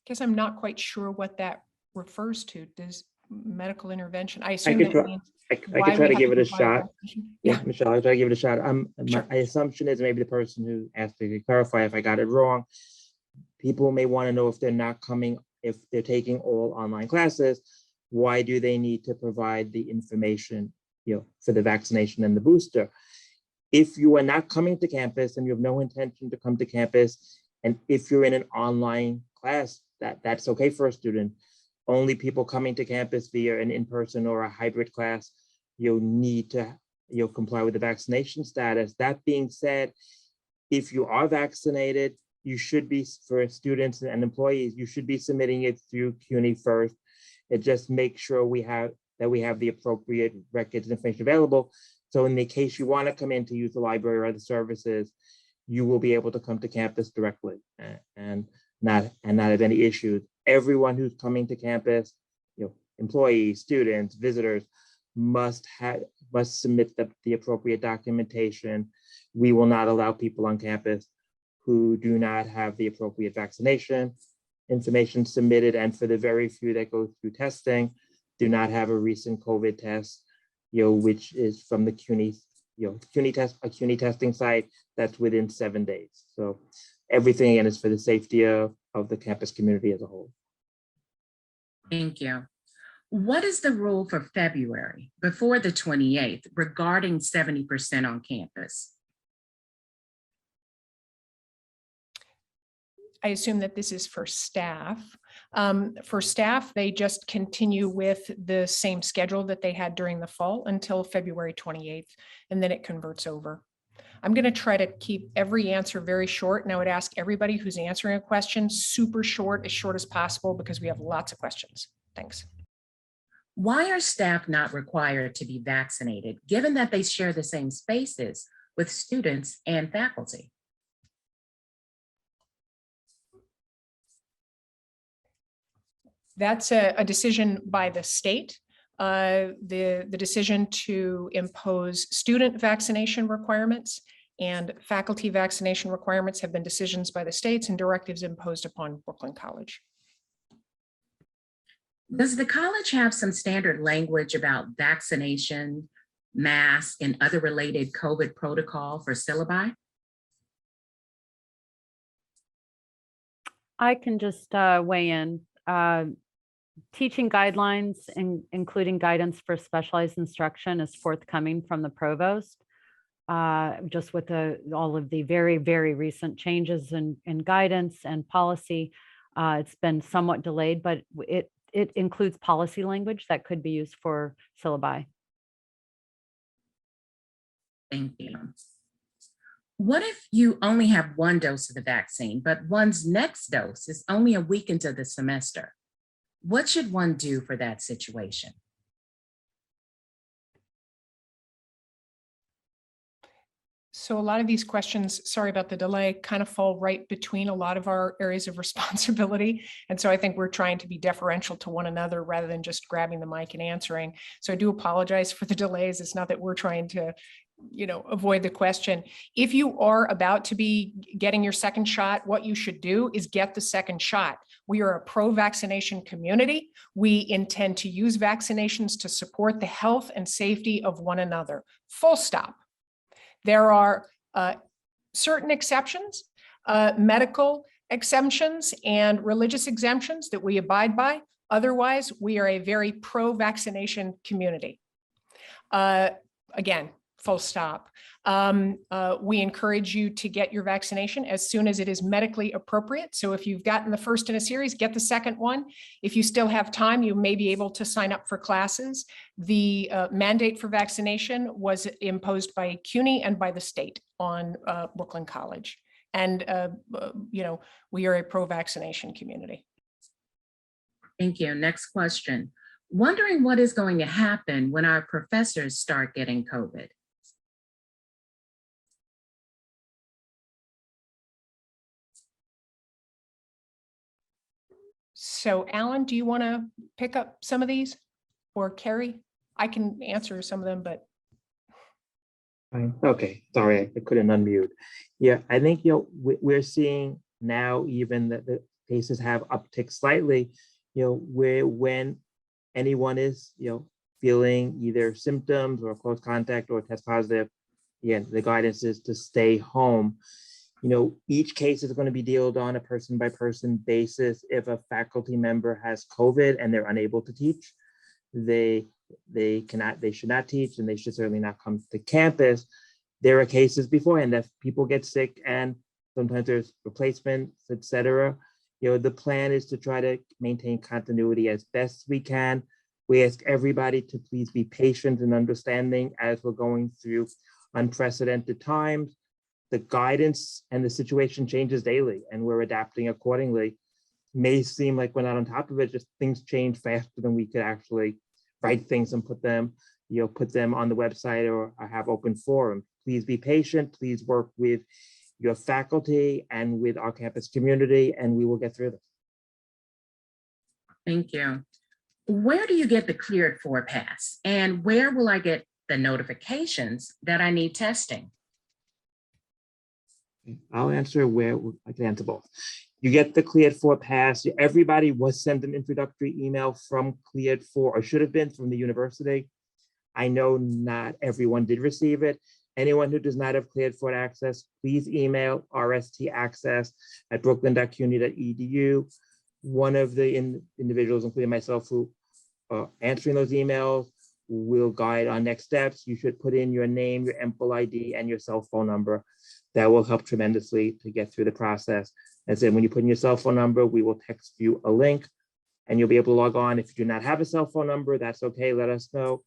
Guess I'm not quite sure what that refers to. Does medical intervention? I assume that means I could try to give it a shot. Yeah, Michelle, I'll try to give it a shot. My assumption is maybe the person who asked to clarify if I got it wrong. People may want to know if they're not coming, if they're taking all online classes, why do they need to provide the information, for the vaccination and the booster? If you are not coming to campus and you have no intention to come to campus, and if you're in an online class, that's okay for a student. Only people coming to campus via an in-person or a hybrid class, you'll need to comply with the vaccination status. That being said, if you are vaccinated, you should be, for students and employees, you should be submitting it through Cuny first. It just makes sure we have that we have the appropriate records and information available. So in the case you want to come in to use the library or other services, you will be able to come to campus directly and not have any issues. Everyone who's coming to campus, employees, students, visitors, must submit the appropriate documentation. We will not allow people on campus who do not have the appropriate vaccination information submitted, and for the very few that go through testing, do not have a recent COVID test, which is from the Cuny Cuny testing site that's within 7 days. So everything, again, is for the safety of the campus community as a whole. Thank you. What is the rule for February before the 28th regarding 70% on campus? I assume that this is for staff. For staff, they just continue with the same schedule that they had during the fall until February 28th, and then it converts over. I'm going to try to keep every answer very short, and I would ask everybody who's answering a question super short as possible, because we have lots of questions. Thanks. Why are staff not required to be vaccinated, given that they share the same spaces with students and faculty? That's a decision by the state. The decision to impose student vaccination requirements and faculty vaccination requirements have been decisions by the states and directives imposed upon Brooklyn College. Does the college have some standard language about vaccination, mask, and other related COVID protocol for syllabi? I can just weigh in. Teaching guidelines, including guidance for specialized instruction, is forthcoming from the provost. Just with all of the very, very recent changes in guidance and policy, it's been somewhat delayed, but it includes policy language that could be used for syllabi. Thank you. What if you only have one dose of the vaccine, but one's next dose is only a week into the semester? What should one do for that situation? So a lot of these questions, sorry about the delay, kind of fall right between a lot of our areas of responsibility. And so I think we're trying to be deferential to one another rather than just grabbing the mic and answering. So I do apologize for the delays. It's not that we're trying to avoid the question. If you are about to be getting your second shot, what you should do is get the second shot. We are a pro-vaccination community. We intend to use vaccinations to support the health and safety of one another. Full stop. There are certain exceptions, medical exemptions and religious exemptions that we abide by. Otherwise, we are a very pro-vaccination community. Again, full stop. We encourage you to get your vaccination as soon as it is medically appropriate. So if you've gotten the first in a series, get the second one. If you still have time, you may be able to sign up for classes. The mandate for vaccination was imposed by Cuny and by the state on Brooklyn College. And, we are a pro-vaccination community. Thank you. Next question. Wondering what is going to happen when our professors start getting COVID? So Alan, do you want to pick up some of these, or Carrie? I can answer some of them, but. Okay, sorry, I couldn't unmute. Yeah, I think we're seeing now even that the cases have upticked slightly, where when anyone is feeling either symptoms or close contact or test positive, again, the guidance is to stay home. Each case is going to be dealt on a person by person basis. If a faculty member has COVID and they're unable to teach, they should not teach, and they should certainly not come to campus. There are cases beforehand that people get sick and sometimes there's replacements, etc. The plan is to try to maintain continuity as best we can. We ask everybody to please be patient and understanding as we're going through unprecedented times. The guidance and the situation changes daily, and we're adapting accordingly. May seem like we're not on top of it, just things change faster than we could actually write things and put them on the website or have open forum. Please be patient. Please work with your faculty and with our campus community, and we will get through this. Thank you. Where do you get the cleared for pass? And where will I get the notifications that I need testing? I'll answer where I can answer both. You get the cleared for pass. Everybody was sent an introductory email from cleared for, or should have been from the university. I know not everyone did receive it. Anyone who does not have cleared for access, please email rst@brooklyn.cuny.edu. One of the individuals, including myself, who are answering those emails will guide on next steps. You should put in your name, your MPL ID, and your cell phone number. That will help tremendously to get through the process. As I said, when you put in your cell phone number, we will text you a link and you'll be able to log on. If you do not have a cell phone number, that's okay, let us know.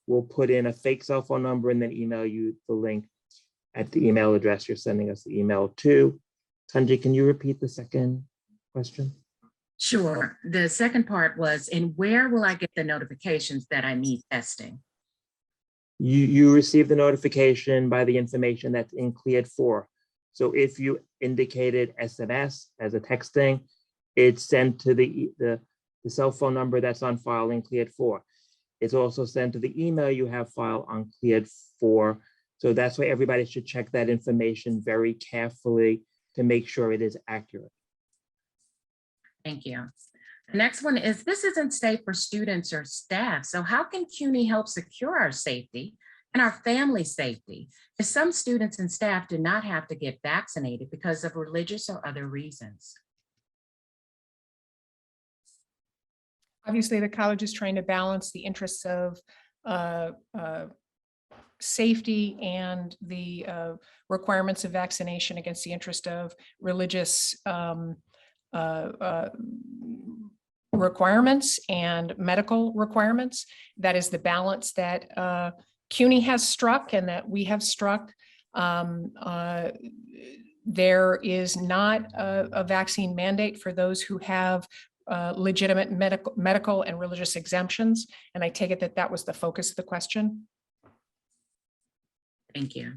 We'll put in a fake cell phone number and then email you the link at the email address you're sending us the email to. Tanji, can you repeat the second question? Sure. The second part was, and where will I get the notifications that I need testing? You receive the notification by the information that's in cleared for. So if you indicated SMS as a texting, it's sent to the cell phone number that's on file in cleared for. It's also sent to the email you have filed on cleared for. So that's why everybody should check that information very carefully to make sure it is accurate. Thank you. The next one is, this isn't safe for students or staff. So how can CUNY help secure our safety and our family safety if some students and staff do not have to get vaccinated because of religious or other reasons? Obviously, the college is trying to balance the interests of safety and the requirements of vaccination against the interest of religious requirements and medical requirements. That is the balance that CUNY has struck and that we have struck. There is not a vaccine mandate for those who have legitimate medical and religious exemptions. And I take it that that was the focus of the question. Thank you.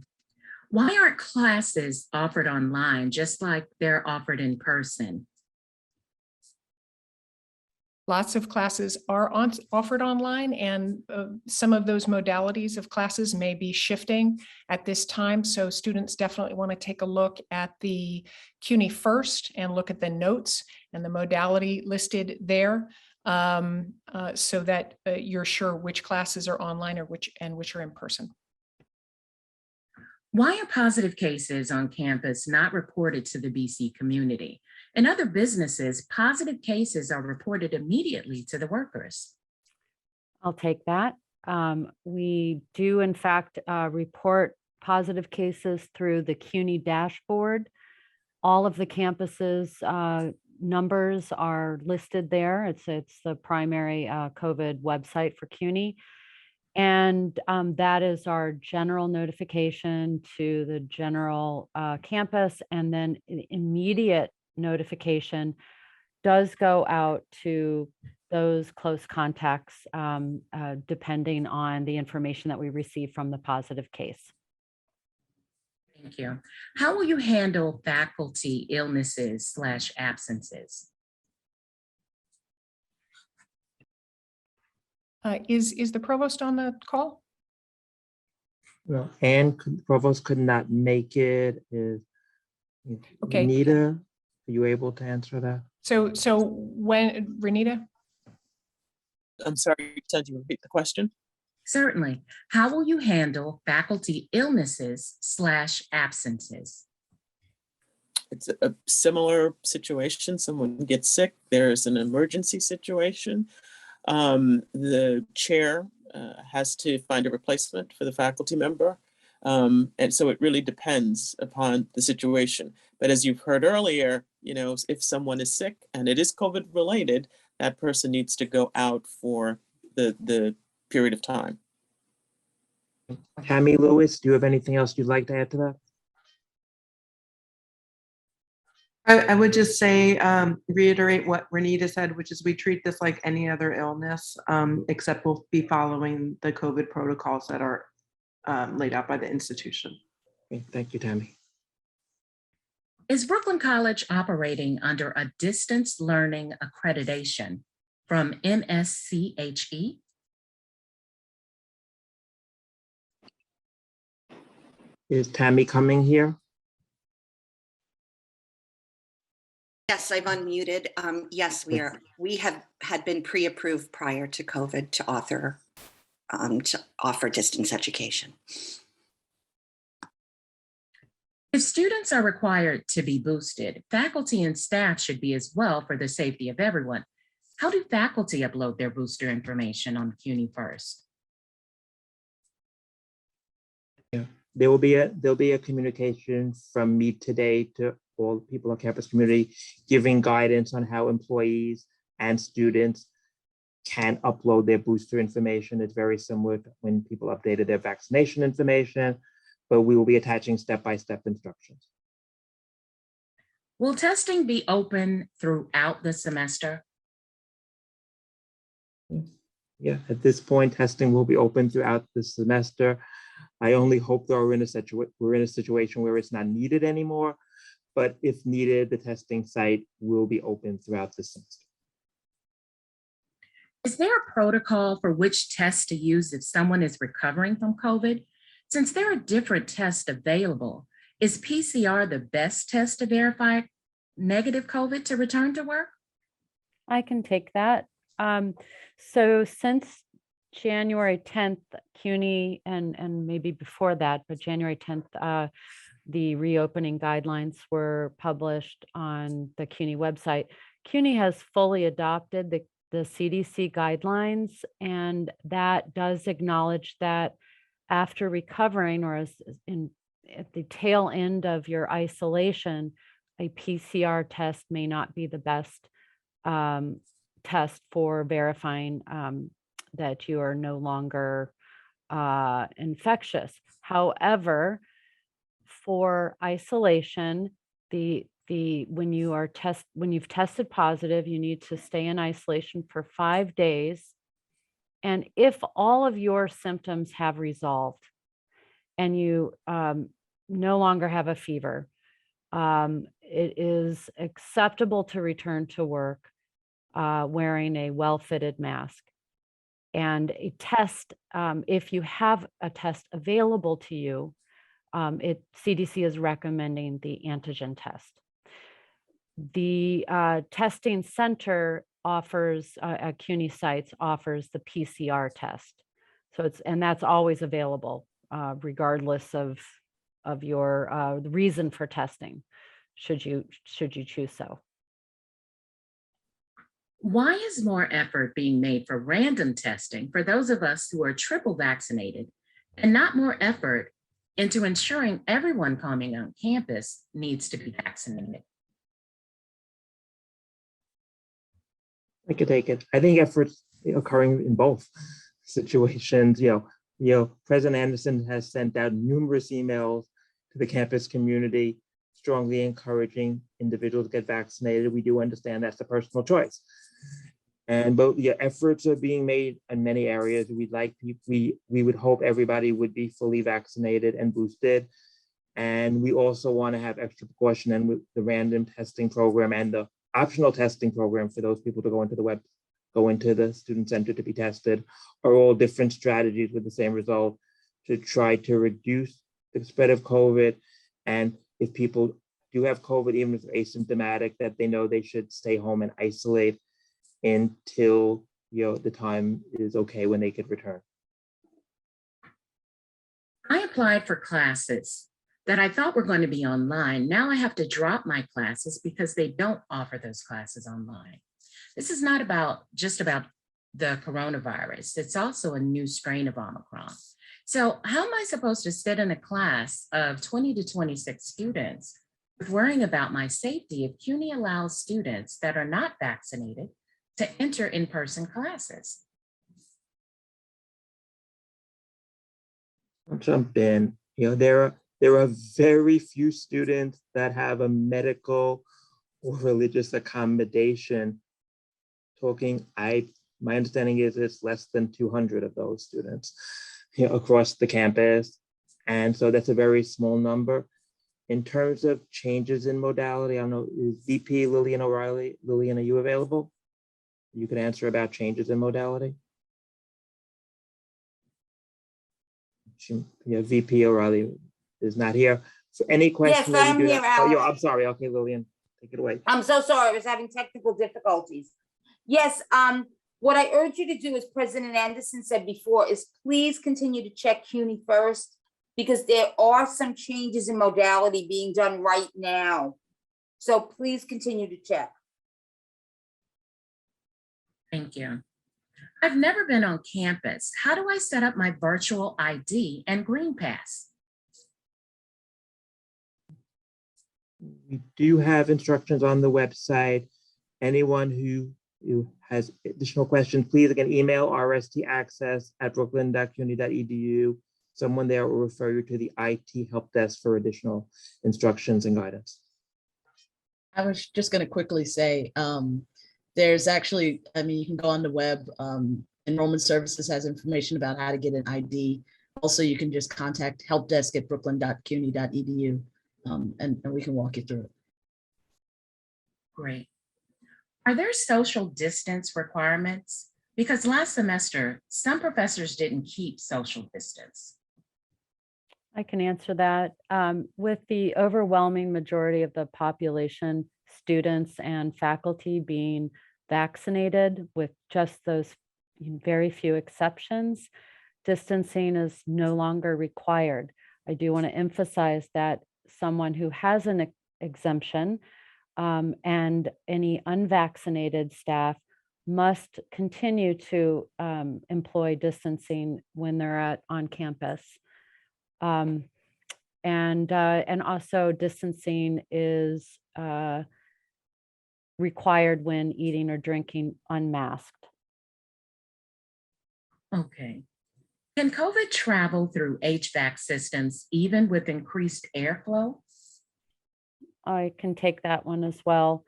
Why aren't classes offered online just like they're offered in person? Lots of classes are offered online, and some of those modalities of classes may be shifting at this time. So students definitely want to take a look at the CUNY first and look at the notes and the modality listed there, so that you're sure which classes are online or which are in person. Why are positive cases on campus not reported to the BC community? In other businesses, positive cases are reported immediately to the workers. I'll take that. We do, in fact, report positive cases through the CUNY dashboard. All of the campuses' numbers are listed there. It's the primary COVID website for CUNY. And that is our general notification to the general campus, and then immediate notification does go out to those close contacts, depending on the information that we receive from the positive case. Thank you. How will you handle faculty illnesses/absences? Is the provost on the call? No, and provost could not make it. Okay. Renita, are you able to answer that? So when, Renita? I'm sorry, could you repeat the question? Certainly. How will you handle faculty illnesses/absences? It's a similar situation. Someone gets sick, there's an emergency situation. The chair has to find a replacement for the faculty member. And so it really depends upon the situation. But as you've heard earlier, if someone is sick and it is COVID related, that person needs to go out for the period of time. Tammy Lewis, do you have anything else you'd like to add to that? I would just say, reiterate what Renita said, which is we treat this like any other illness, except we'll be following the COVID protocols that are laid out by the institution. Okay, thank you, Tammy. Is Brooklyn College operating under a distance learning accreditation from MSCHE? Is Tammy coming here? Yes, I've unmuted. Yes, we are. We had been pre-approved prior to COVID to offer distance education. If students are required to be boosted, faculty and staff should be as well for the safety of everyone. How do faculty upload their booster information on Cuny first? Yeah, there'll be a communication from me today to all people on campus community, giving guidance on how employees and students can upload their booster information. It's very similar to when people updated their vaccination information, but we will be attaching step-by-step instructions. Will testing be open throughout the semester? Yeah, at this point, testing will be open throughout the semester. I only hope that we're in a situation where it's not needed anymore, but if needed, the testing site will be open throughout the semester. Is there a protocol for which test to use if someone is recovering from COVID? Since there are different tests available, is PCR the best test to verify negative COVID to return to work? I can take that. So since January 10th, Cuny, and maybe before that, but January 10th, the reopening guidelines were published on the Cuny website. Cuny has fully adopted the CDC guidelines, and that does acknowledge that after recovering or at the tail end of your isolation, a PCR test may not be the best test for verifying that you are no longer infectious. However, for isolation, when you've tested positive, you need to stay in isolation for 5 days. And if all of your symptoms have resolved and you no longer have a fever, it is acceptable to return to work wearing a well-fitted mask. And a test, if you have a test available to you, CDC is recommending the antigen test. The testing center offers, at Cuny sites, offers the PCR test. So that's always available, regardless of your reason for testing, should you choose so. Why is more effort being made for random testing for those of us who are triple vaccinated and not more effort into ensuring everyone coming on campus needs to be vaccinated? I could take it. I think efforts occurring in both situations. President Anderson has sent out numerous emails to the campus community, strongly encouraging individuals to get vaccinated. We do understand that's a personal choice. And both efforts are being made in many areas. We would hope everybody would be fully vaccinated and boosted. And we also want to have extra precaution and with the random testing program and the optional testing program for those people to go into the student center to be tested are all different strategies with the same result to try to reduce the spread of COVID. And if people do have COVID, even if they're asymptomatic, that they know they should stay home and isolate until the time is okay when they could return. I applied for classes that I thought were going to be online. Now I have to drop my classes because they don't offer those classes online. This is not just about the coronavirus. It's also a new strain of Omicron. So how am I supposed to sit in a class of 20 to 26 students worrying about my safety if Cuny allows students that are not vaccinated to enter in-person classes? I'll jump in. There are very few students that have a medical or religious accommodation, my understanding is it's less than 200 of those students across the campus. And so that's a very small number. In terms of changes in modality, I don't know, is VP Lillian O'Reilly? Lillian, are you available? You can answer about changes in modality. VP O'Reilly is not here. So any questions? Yes, I'm here, Alex. I'm sorry. Okay, Lillian, take it away. I'm so sorry. I was having technical difficulties. Yes, what I urge you to do, as President Anderson said before, is please continue to check CUNY first, because there are some changes in modality being done right now. So please continue to check. Thank you. I've never been on campus. How do I set up my virtual ID and Green Pass? We do have instructions on the website. Anyone who has additional questions, please again email rstaccess@brooklyn.cuny.edu. Someone there will refer you to the IT help desk for additional instructions and guidance. I was just going to quickly say, there's actually, I mean, you can go on the web. Enrollment Services has information about how to get an ID. Also, you can just contact helpdesk@brooklyn.cuny.edu, and we can walk you through it. Great. Are there social distance requirements? Because last semester, some professors didn't keep social distance. I can answer that. With the overwhelming majority of the population, students and faculty being vaccinated, with just those very few exceptions, distancing is no longer required. I do want to emphasize that someone who has an exemption and any unvaccinated staff must continue to employ distancing when they're on campus. And also distancing is required when eating or drinking unmasked. Okay. Can COVID travel through HVAC systems even with increased airflow? I can take that one as well.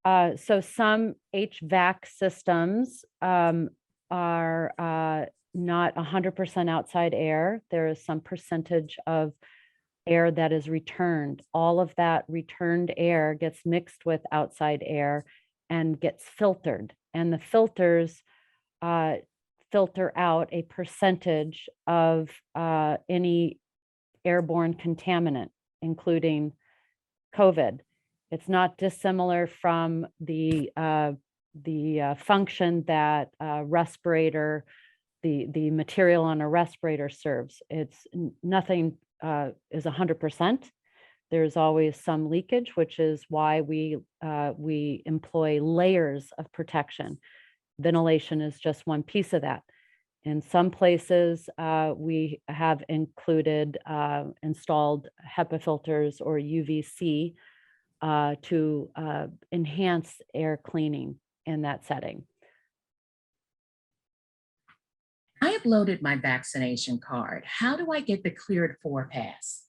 So some HVAC systems are not 100% outside air. There is some percentage of air that is returned. All of that returned air gets mixed with outside air and gets filtered. And the filters filter out a percentage of any airborne contaminant, including COVID. It's not dissimilar from the function that respirator, the material on a respirator serves. It's nothing is 100%. There's always some leakage, which is why we employ layers of protection. Ventilation is just one piece of that. In some places, we have included installed HEPA filters or UVC to enhance air cleaning in that setting. I uploaded my vaccination card. How do I get the cleared for pass?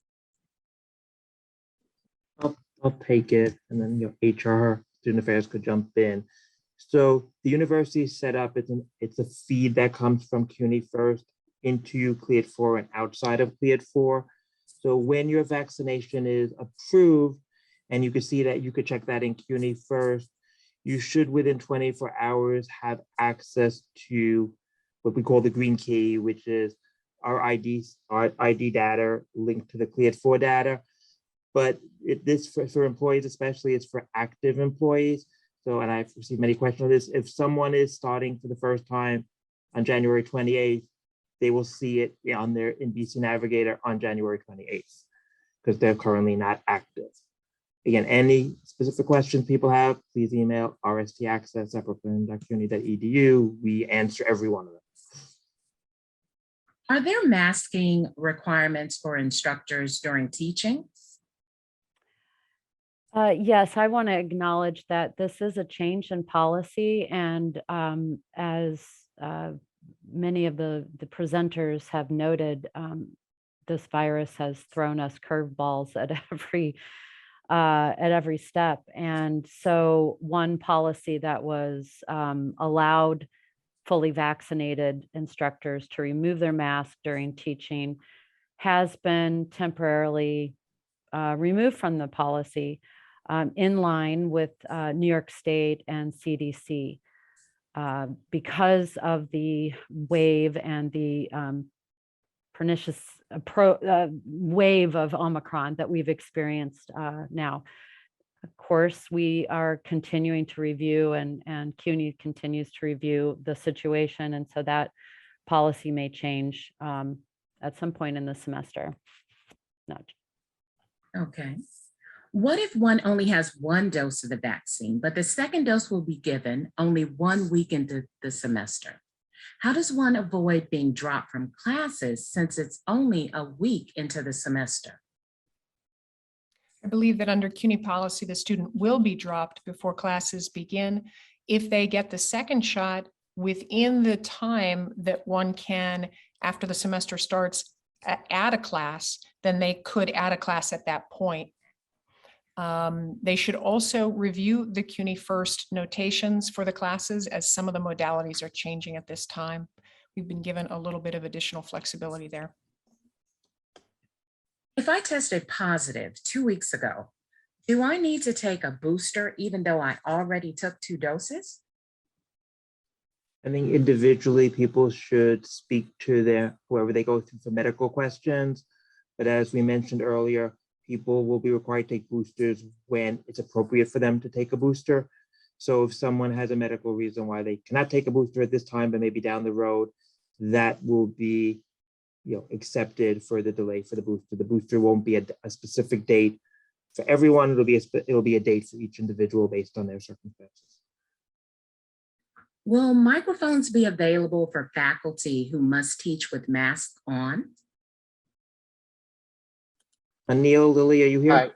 I'll take it, and then your HR, student affairs, could jump in. So the university is set up, it's a feed that comes from CUNY first into Cleared for and outside of Cleared for. So when your vaccination is approved, and you can see that, you could check that in CUNY first, you should within 24 hours have access to what we call the green key, which is our ID data linked to the Cleared for data. But this for employees especially, it's for active employees. So, and I've received many questions on this. If someone is starting for the first time on January 28th, they will see it on their in BC Navigator on January 28th, because they're currently not active. Again, any specific questions people have, please email rstaccess@brooklyn.cuny.edu. We answer every one of them. Are there masking requirements for instructors during teaching? Yes, I want to acknowledge that this is a change in policy, and as many of the presenters have noted, this virus has thrown us curveballs at every at every step. And so one policy that was allowed fully vaccinated instructors to remove their mask during teaching has been temporarily removed from the policy in line with New York State and CDC because of the wave and the pernicious wave of Omicron that we've experienced now. Of course, we are continuing to review and CUNY continues to review the situation. And so that policy may change at some point in the semester. Okay. What if one only has one dose of the vaccine, but the second dose will be given only 1 week into the semester? How does one avoid being dropped from classes since it's only a week into the semester? I believe that under CUNY policy, the student will be dropped before classes begin. If they get the second shot within the time that one can, after the semester starts, add a class, then they could add a class at that point. They should also review the CUNY First notations for the classes as some of the modalities are changing at this time. We've been given a little bit of additional flexibility there. If I tested positive 2 weeks ago, do I need to take a booster even though I already took 2 doses? I think individually people should speak to whoever they go through for medical questions. But as we mentioned earlier, people will be required to take boosters when it's appropriate for them to take a booster. So if someone has a medical reason why they cannot take a booster at this time, but maybe down the road, that will be accepted for the delay for the booster. The booster won't be a specific date for everyone. It'll be a date for each individual based on their circumstances. Will microphones be available for faculty who must teach with masks on? Neil, Lily, are you here? Hi.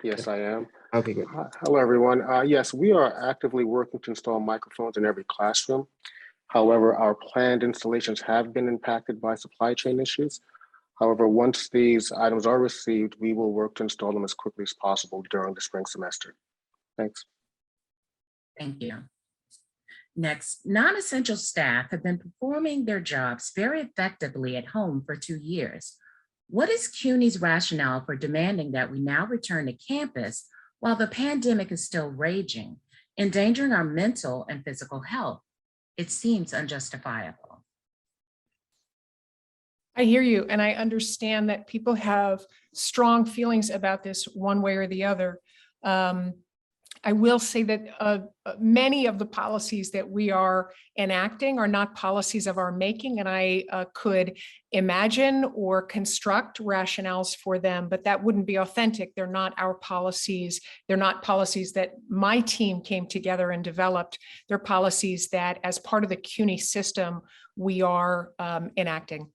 Yes, I am. Okay, good. Hello, everyone. Yes, we are actively working to install microphones in every classroom. However, our planned installations have been impacted by supply chain issues. However, once these items are received, we will work to install them as quickly as possible during the spring semester. Thanks. Thank you. Next, non-essential staff have been performing their jobs very effectively at home for 2 years. What is CUNY's rationale for demanding that we now return to campus while the pandemic is still raging, endangering our mental and physical health? It seems unjustifiable. I hear you, and I understand that people have strong feelings about this one way or the other. I will say that many of the policies that we are enacting are not policies of our making, and I could imagine or construct rationales for them, but that wouldn't be authentic. They're not our policies. They're not policies that my team came together and developed. They're policies that, as part of the CUNY system, we are enacting.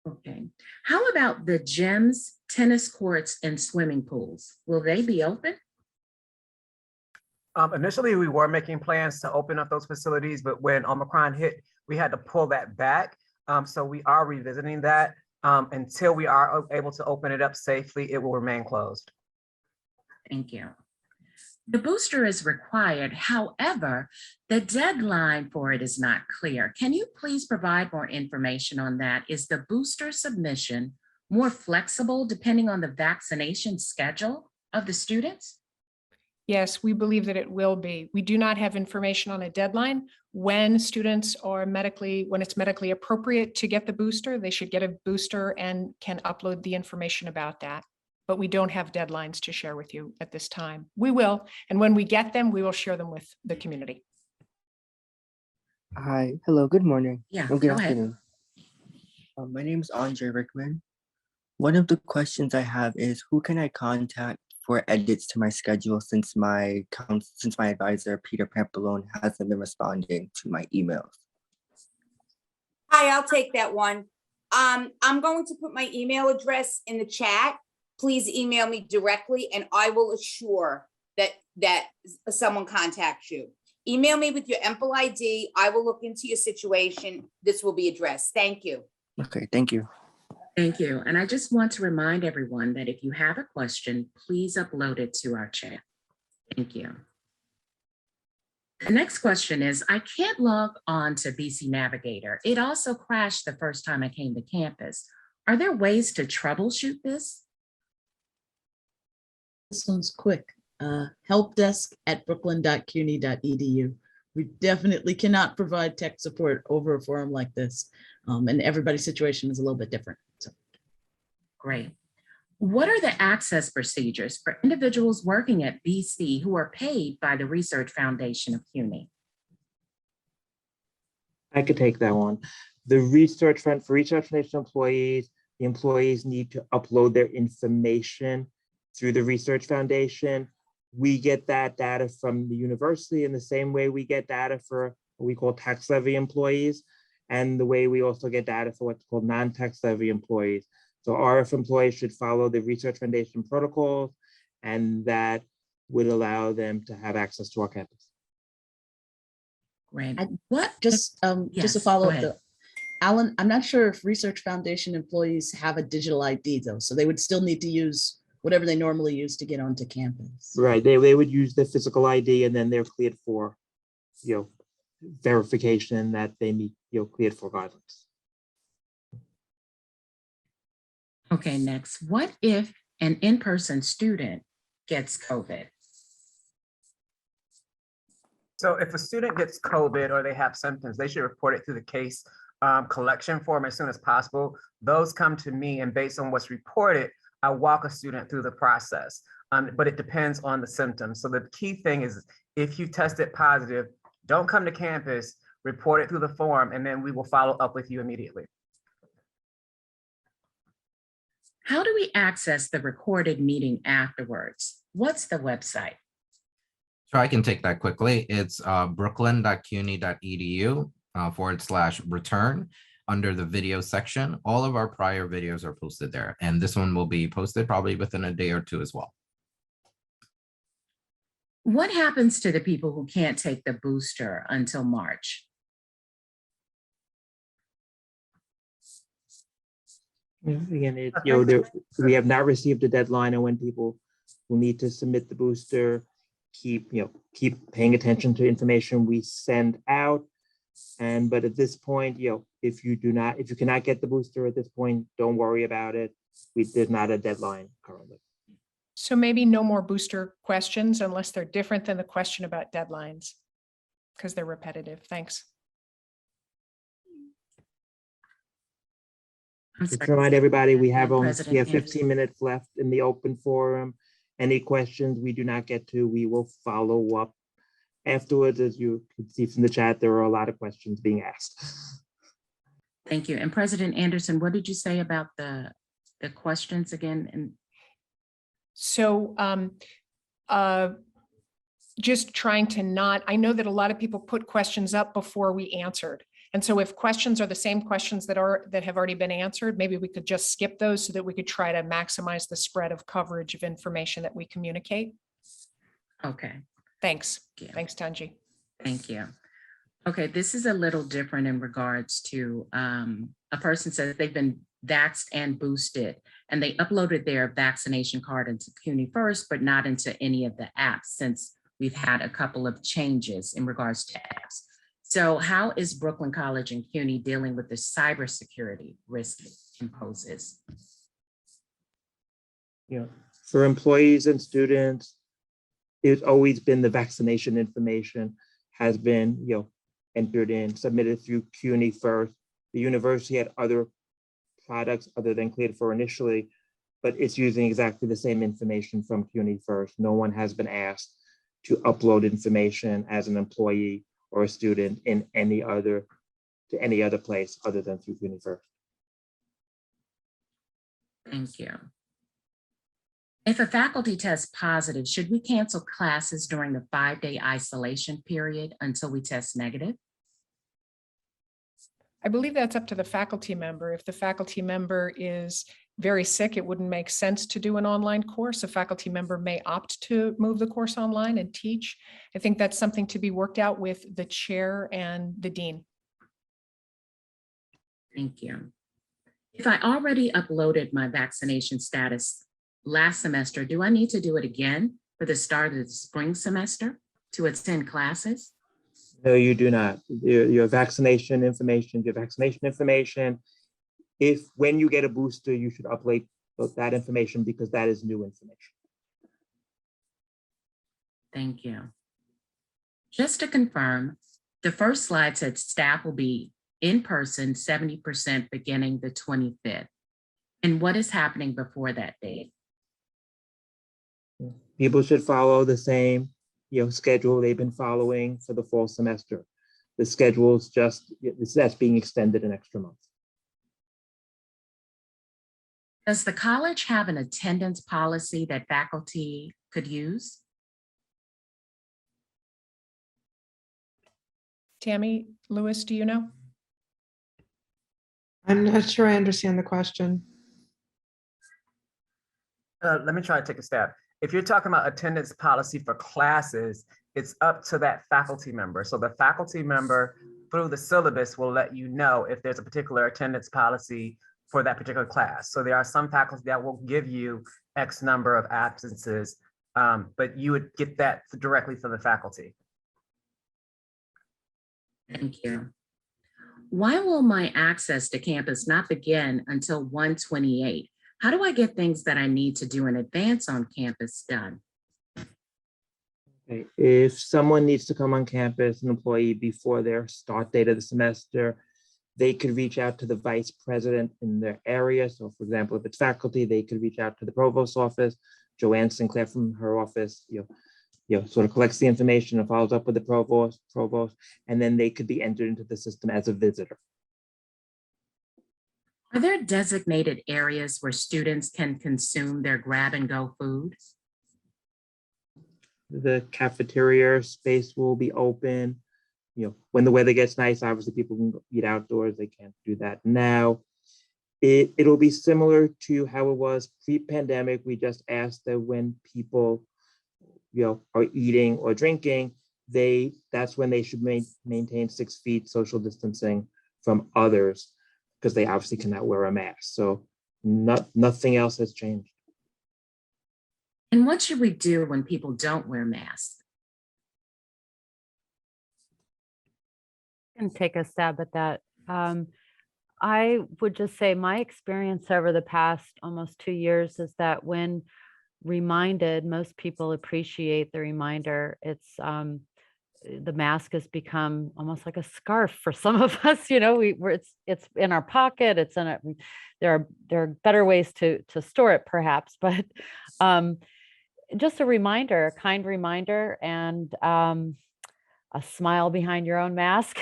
Okay. How about the gyms, tennis courts, and swimming pools? Will they be open? Initially, we were making plans to open up those facilities, but when Omicron hit, we had to pull that back. So we are revisiting that. Until we are able to open it up safely, it will remain closed. Thank you. The booster is required. However, the deadline for it is not clear. Can you please provide more information on that? Is the booster submission more flexible depending on the vaccination schedule of the students? Yes, we believe that it will be. We do not have information on a deadline. When students are when it's medically appropriate to get the booster, they should get a booster and can upload the information about that. But we don't have deadlines to share with you at this time. We will, and when we get them, we will share them with the community. Hi, hello, good morning. Yeah, Good go ahead. afternoon. My name is Andre Rickman. One of the questions I have is, who can I contact for edits to my schedule since my advisor, Peter Pampalone, hasn't been responding to my emails? Hi, I'll take that one. I'm going to put my email address in the chat. Please email me directly and I will assure that someone contacts you. Email me with your EMPL ID. I will look into your situation. This will be addressed. Thank you. Okay, thank you. Thank you. And I just want to remind everyone that if you have a question, please upload it to our chat. Thank you. The next question is, I can't log on to BC Navigator. It also crashed the first time I came to campus. Are there ways to troubleshoot this? This one's quick. Helpdesk@brooklyn.cuny.edu. We definitely cannot provide tech support over a forum like this. And everybody's situation is a little bit different. So. Great. What are the access procedures for individuals working at BC who are paid by the Research Foundation of Cuny? I could take that one. The research fund for Research Foundation employees, the employees need to upload their information through the Research Foundation. We get that data from the university in the same way we get data for what we call tax levy employees, and the way we also get data for what's called non-tax levy employees. So RF employees should follow the Research Foundation protocols, and that would allow them to have access to our campus. Great. Just to Yes, follow go up ahead. though, Alan, I'm not sure if Research Foundation employees have a digital ID though, so they would still need to use whatever they normally use to get onto campus. Right, they would use the physical ID, and then they're cleared for, verification that they meet, cleared for guidelines. Okay, next. What if an in-person student gets COVID? So if a student gets COVID or they have symptoms, they should report it through the case collection form as soon as possible. Those come to me, and based on what's reported, I walk a student through the process, but it depends on the symptoms. So the key thing is, if you tested positive, don't come to campus, report it through the form, and then we will follow up with you immediately. How do we access the recorded meeting afterwards? What's the website? So I can take that quickly. It's brooklyn.cuny.edu /return. Under the video section. All of our prior videos are posted there, and this one will be posted probably within a day or two as well. What happens to the people who can't take the booster until March? Again, we have not received a deadline on when people will need to submit the booster. Keep paying attention to information we send out. But at this point, if you cannot get the booster at this point, don't worry about it. There's not a deadline currently. So maybe no more booster questions unless they're different than the question about deadlines, because they're repetitive. Thanks. Just to remind everybody, we have 15 Anderson. minutes left in the open forum. Any questions we do not get to, we will follow up afterwards. As you can see from the chat, there are a lot of questions being asked. Thank you. And President Anderson, what did you say about the questions again? And so just trying to not, I know that a lot of people put questions up before we answered. And so if questions are the same questions that have already been answered, maybe we could just skip those so that we could try to maximize the spread of coverage of information that we communicate. okay. Thanks. Yeah. Thanks, Tanji. Thank you. Okay, this is a little different in regards to a person says they've been vaxxed and boosted, and they uploaded their vaccination card into Cuny first, but not into any of the apps since we've had a couple of changes in regards to apps. So how is Brooklyn College and Cuny dealing with the cybersecurity risk it imposes? For employees and students, it's always been the vaccination information has been, entered in, submitted through Cuny first. The university had other products other than cleared for initially, but it's using exactly the same information from Cuny first. No one has been asked to upload information as an employee or a student in any other place other than through Cuny first. Thank you. If a faculty tests positive, should we cancel classes during the 5-day isolation period until we test negative? I believe that's up to the faculty member. If the faculty member is very sick, it wouldn't make sense to do an online course. A faculty member may opt to move the course online and teach. I think that's something to be worked out with the chair and the dean. Thank you. If I already uploaded my vaccination status last semester, do I need to do it again for the start of the spring semester to attend classes? No, you do not. Your vaccination information, if when you get a booster, you should upload that information because that is new information. Thank you. Just to confirm, the first slide said staff will be in person 70% beginning the 25th. And what is happening before that date? People should follow the same schedule they've been following for the fall semester. The schedule is that's being extended an extra month. Does the college have an attendance policy that faculty could use? Tammy Lewis, do you know? I'm not sure I understand the question. Let me try to take a stab. If you're talking about attendance policy for classes, it's up to that faculty member. So the faculty member through the syllabus will let you know if there's a particular attendance policy for that particular class. So there are some faculty that will give you X number of absences, but you would get that directly from the faculty. Thank you. Why will my access to campus not begin until 1/28? How do I get things that I need to do in advance on campus done? Okay. If someone needs to come on campus, an employee, before their start date of the semester, they could reach out to the vice president in their area. So for example, if it's faculty, they could reach out to the provost's office. Joanne Sinclair from her office, sort of collects the information and follows up with the provost, and then they could be entered into the system as a visitor. Are there designated areas where students can consume their grab and go food? The cafeteria space will be open. When the weather gets nice, obviously people can eat outdoors. They can't do that now. It'll be similar to how it was pre-pandemic. We just asked that when people are eating or drinking, that's when they should maintain 6 feet social distancing from others, because they obviously cannot wear a mask. So nothing else has changed. And what should we do when people don't wear masks? I can take a stab at that. I would just say my experience over the past almost 2 years is that when reminded, most people appreciate the reminder. It's the mask has become almost like a scarf for some of us. It's in our pocket. It's in it. There are better ways to store it, perhaps, but just a reminder, a kind reminder, and a smile behind your own mask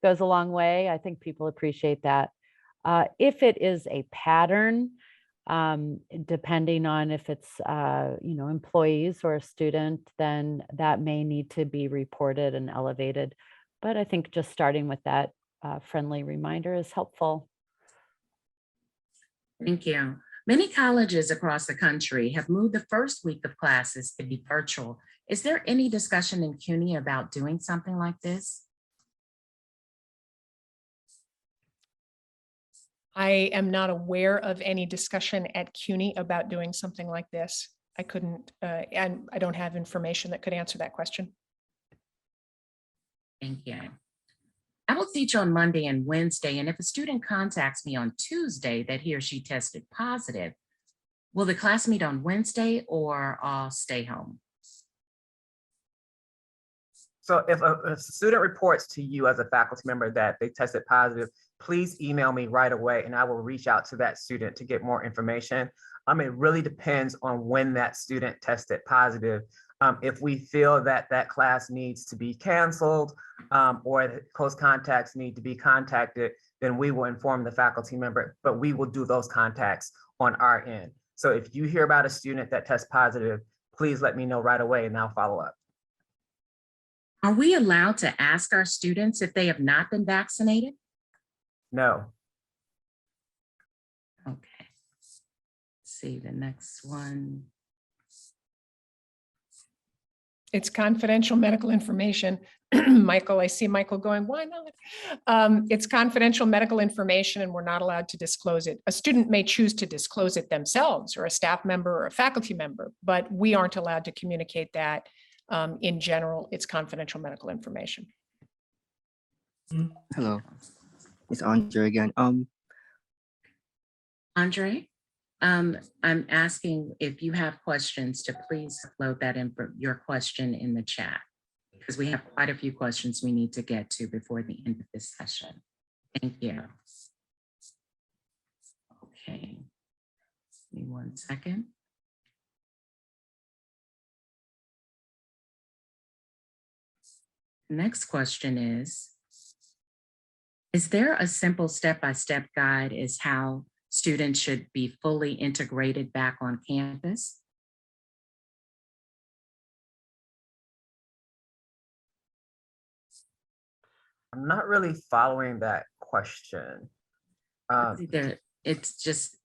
goes a long way. I think people appreciate that. If it is a pattern, depending on if it's employees or a student, then that may need to be reported and elevated. But I think just starting with that friendly reminder is helpful. Thank you. Many colleges across the country have moved the first week of classes to be virtual. Is there any discussion in Cuny about doing something like this? I am not aware of any discussion at Cuny about doing something like this. I couldn't, and I don't have information that could answer that question. Thank you. I will teach on Monday and Wednesday, and if a student contacts me on Tuesday that he or she tested positive, will the class meet on Wednesday or I'll stay home? So if a student reports to you as a faculty member that they tested positive, please email me right away and I will reach out to that student to get more information. It really depends on when that student tested positive. If we feel that that class needs to be canceled or close contacts need to be contacted, then we will inform the faculty member, but we will do those contacts on our end. So if you hear about a student that tests positive, please let me know right away and I'll follow up. Are we allowed to ask our students if they have not been vaccinated? No. Okay. Let's see the next one. It's confidential medical information. Michael, I see Michael going, why not? It's confidential medical information and we're not allowed to disclose it. A student may choose to disclose it themselves, or a staff member or a faculty member, but we aren't allowed to communicate that. In general, it's confidential medical information. Hello, it's Andre again. Andre, I'm asking if you have questions to please upload that in your question in the chat, because we have quite a few questions we need to get to before the end of this session. Thank you. Okay, give me 1 second. Next question is there a simple step-by-step guide as how students should be fully integrated back on campus? I'm not really following that question. It's just,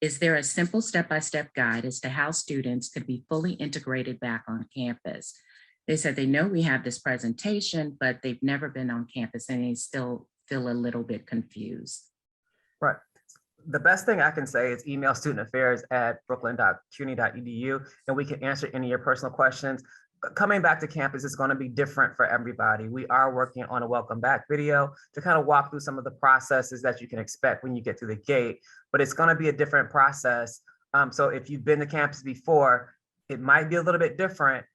is there a simple step-by-step guide as to how students could be fully integrated back on campus? They said they know we have this presentation, but they've never been on campus and they still feel a little bit confused. Right. The best thing I can say is email studentaffairs@brooklyn.cuny.edu and we can answer any of your personal questions. Coming back to campus is going to be different for everybody. We are working on a welcome back video to kind of walk through some of the processes that you can expect when you get to the gate, but it's going to be a different process. So if you've been to campus before, it might be a little bit different.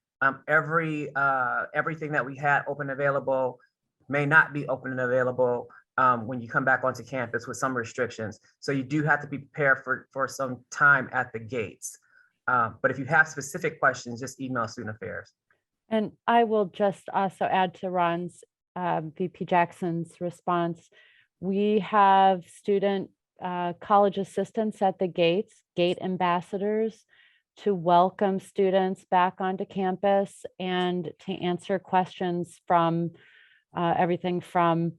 Everything that we had open and available may not be open and available when you come back onto campus with some restrictions. So you do have to be prepared for some time at the gates. But if you have specific questions, just email Student Affairs. And I will just also add to Ron's, VP Jackson's response. We have student college assistants at the gates, gate ambassadors, to welcome students back onto campus and to answer questions from everything from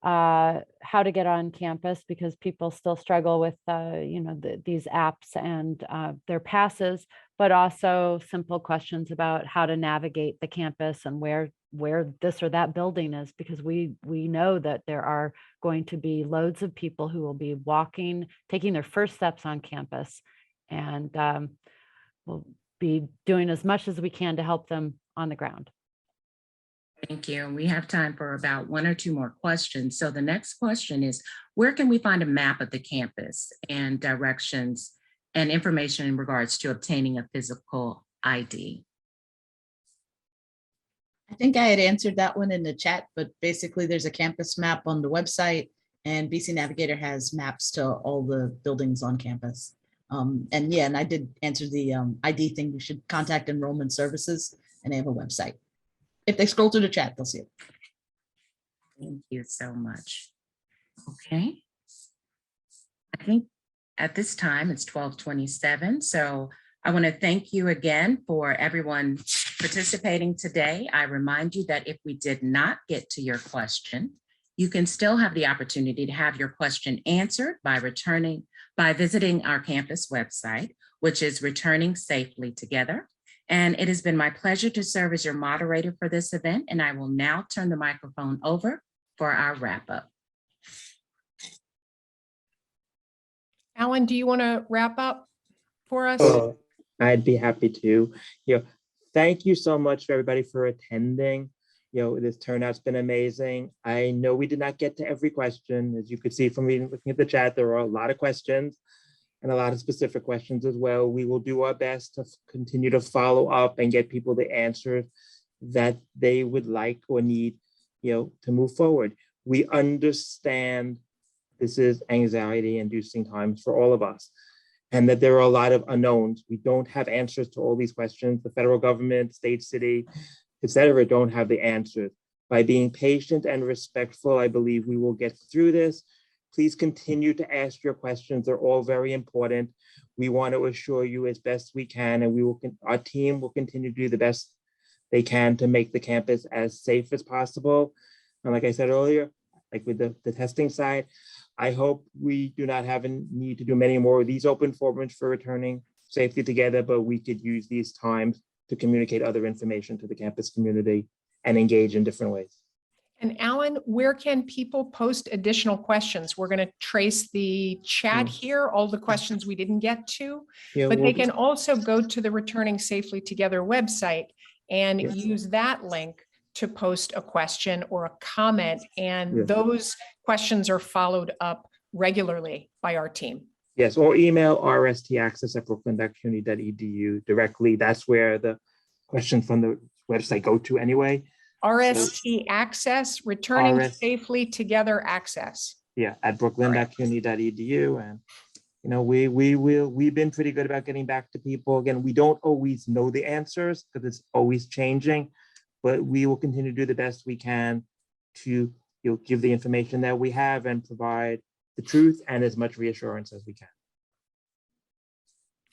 how to get on campus, because people still struggle with these apps and their passes, but also simple questions about how to navigate the campus and where this or that building is, because we know that there are going to be loads of people who will be taking their first steps on campus, and we'll be doing as much as we can to help them on the ground. Thank you. And we have time for about 1 or 2 more questions. So the next question is, where can we find a map of the campus and directions and information in regards to obtaining a physical ID? I think I had answered that one in the chat, but basically there's a campus map on the website and BC Navigator has maps to all the buildings on campus. And I did answer the ID thing. You should contact Enrollment Services and they have a website. If they scroll through the chat, they'll see it. Thank you so much. Okay. I think at this time it's 12:27. So I want to thank you again for everyone participating today. I remind you that if we did not get to your question, you can still have the opportunity to have your question answered by visiting our campus website, which is Returning Safely Together. And it has been my pleasure to serve as your moderator for this event, and I will now turn the microphone over for our wrap up. Alan, do you want to wrap up for us? Oh, I'd be happy to. Thank you so much for everybody for attending. This turnout's been amazing. I know we did not get to every question. As you could see from looking at the chat, there are a lot of questions and a lot of specific questions as well. We will do our best to continue to follow up and get people the answers that they would like or need, to move forward. We understand this is anxiety-inducing times for all of us, and that there are a lot of unknowns. We don't have answers to all these questions. The federal government, state, city, et cetera, don't have the answers. By being patient and respectful, I believe we will get through this. Please continue to ask your questions. They're all very important. We want to assure you as best we can, and our team will continue to do the best they can to make the campus as safe as possible. And like I said earlier, like with the testing side, I hope we do not have a need to do many more of these open forums for returning safely together, but we could use these times to communicate other information to the campus community and engage in different ways. And Alan, where can people post additional questions? We're going to trace the chat here, all the questions we didn't get to, Yeah, but they we'll- can also go to the Returning Safely Together website and Yes. use that link to post a question or a comment. And Yes. those questions are followed up regularly by our team. Yes, or email rstaccess@brooklyn.cuny.edu directly. That's where the questions from the website go to anyway. RST access, Returning RS Safely Together access. Yeah, at brooklyn.cuny.edu. And we've been pretty good about getting back to people. Again, we don't always know the answers because it's always changing, but we will continue to do the best we can to give the information that we have and provide the truth and as much reassurance as we can.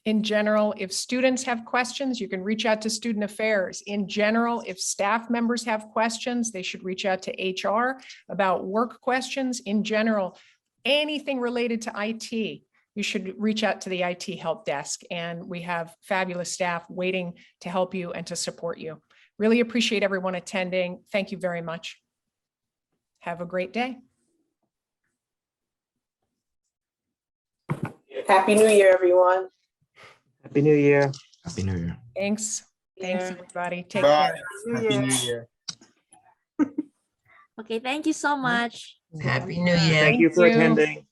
In general, if students have questions, you can reach out to Student Affairs. In general, if staff members have questions, they should reach out to HR about work questions. In general, anything related to IT, you should reach out to the IT help desk. And we have fabulous staff waiting to help you and to support you. Really appreciate everyone attending. Thank you very much. Have a great day. Happy New Year, everyone. Happy New Year. Happy New Year. Thanks. Thanks, Yeah. everybody. Take Bye. care. Happy New Year. Okay, thank you so much. Thank you for attending.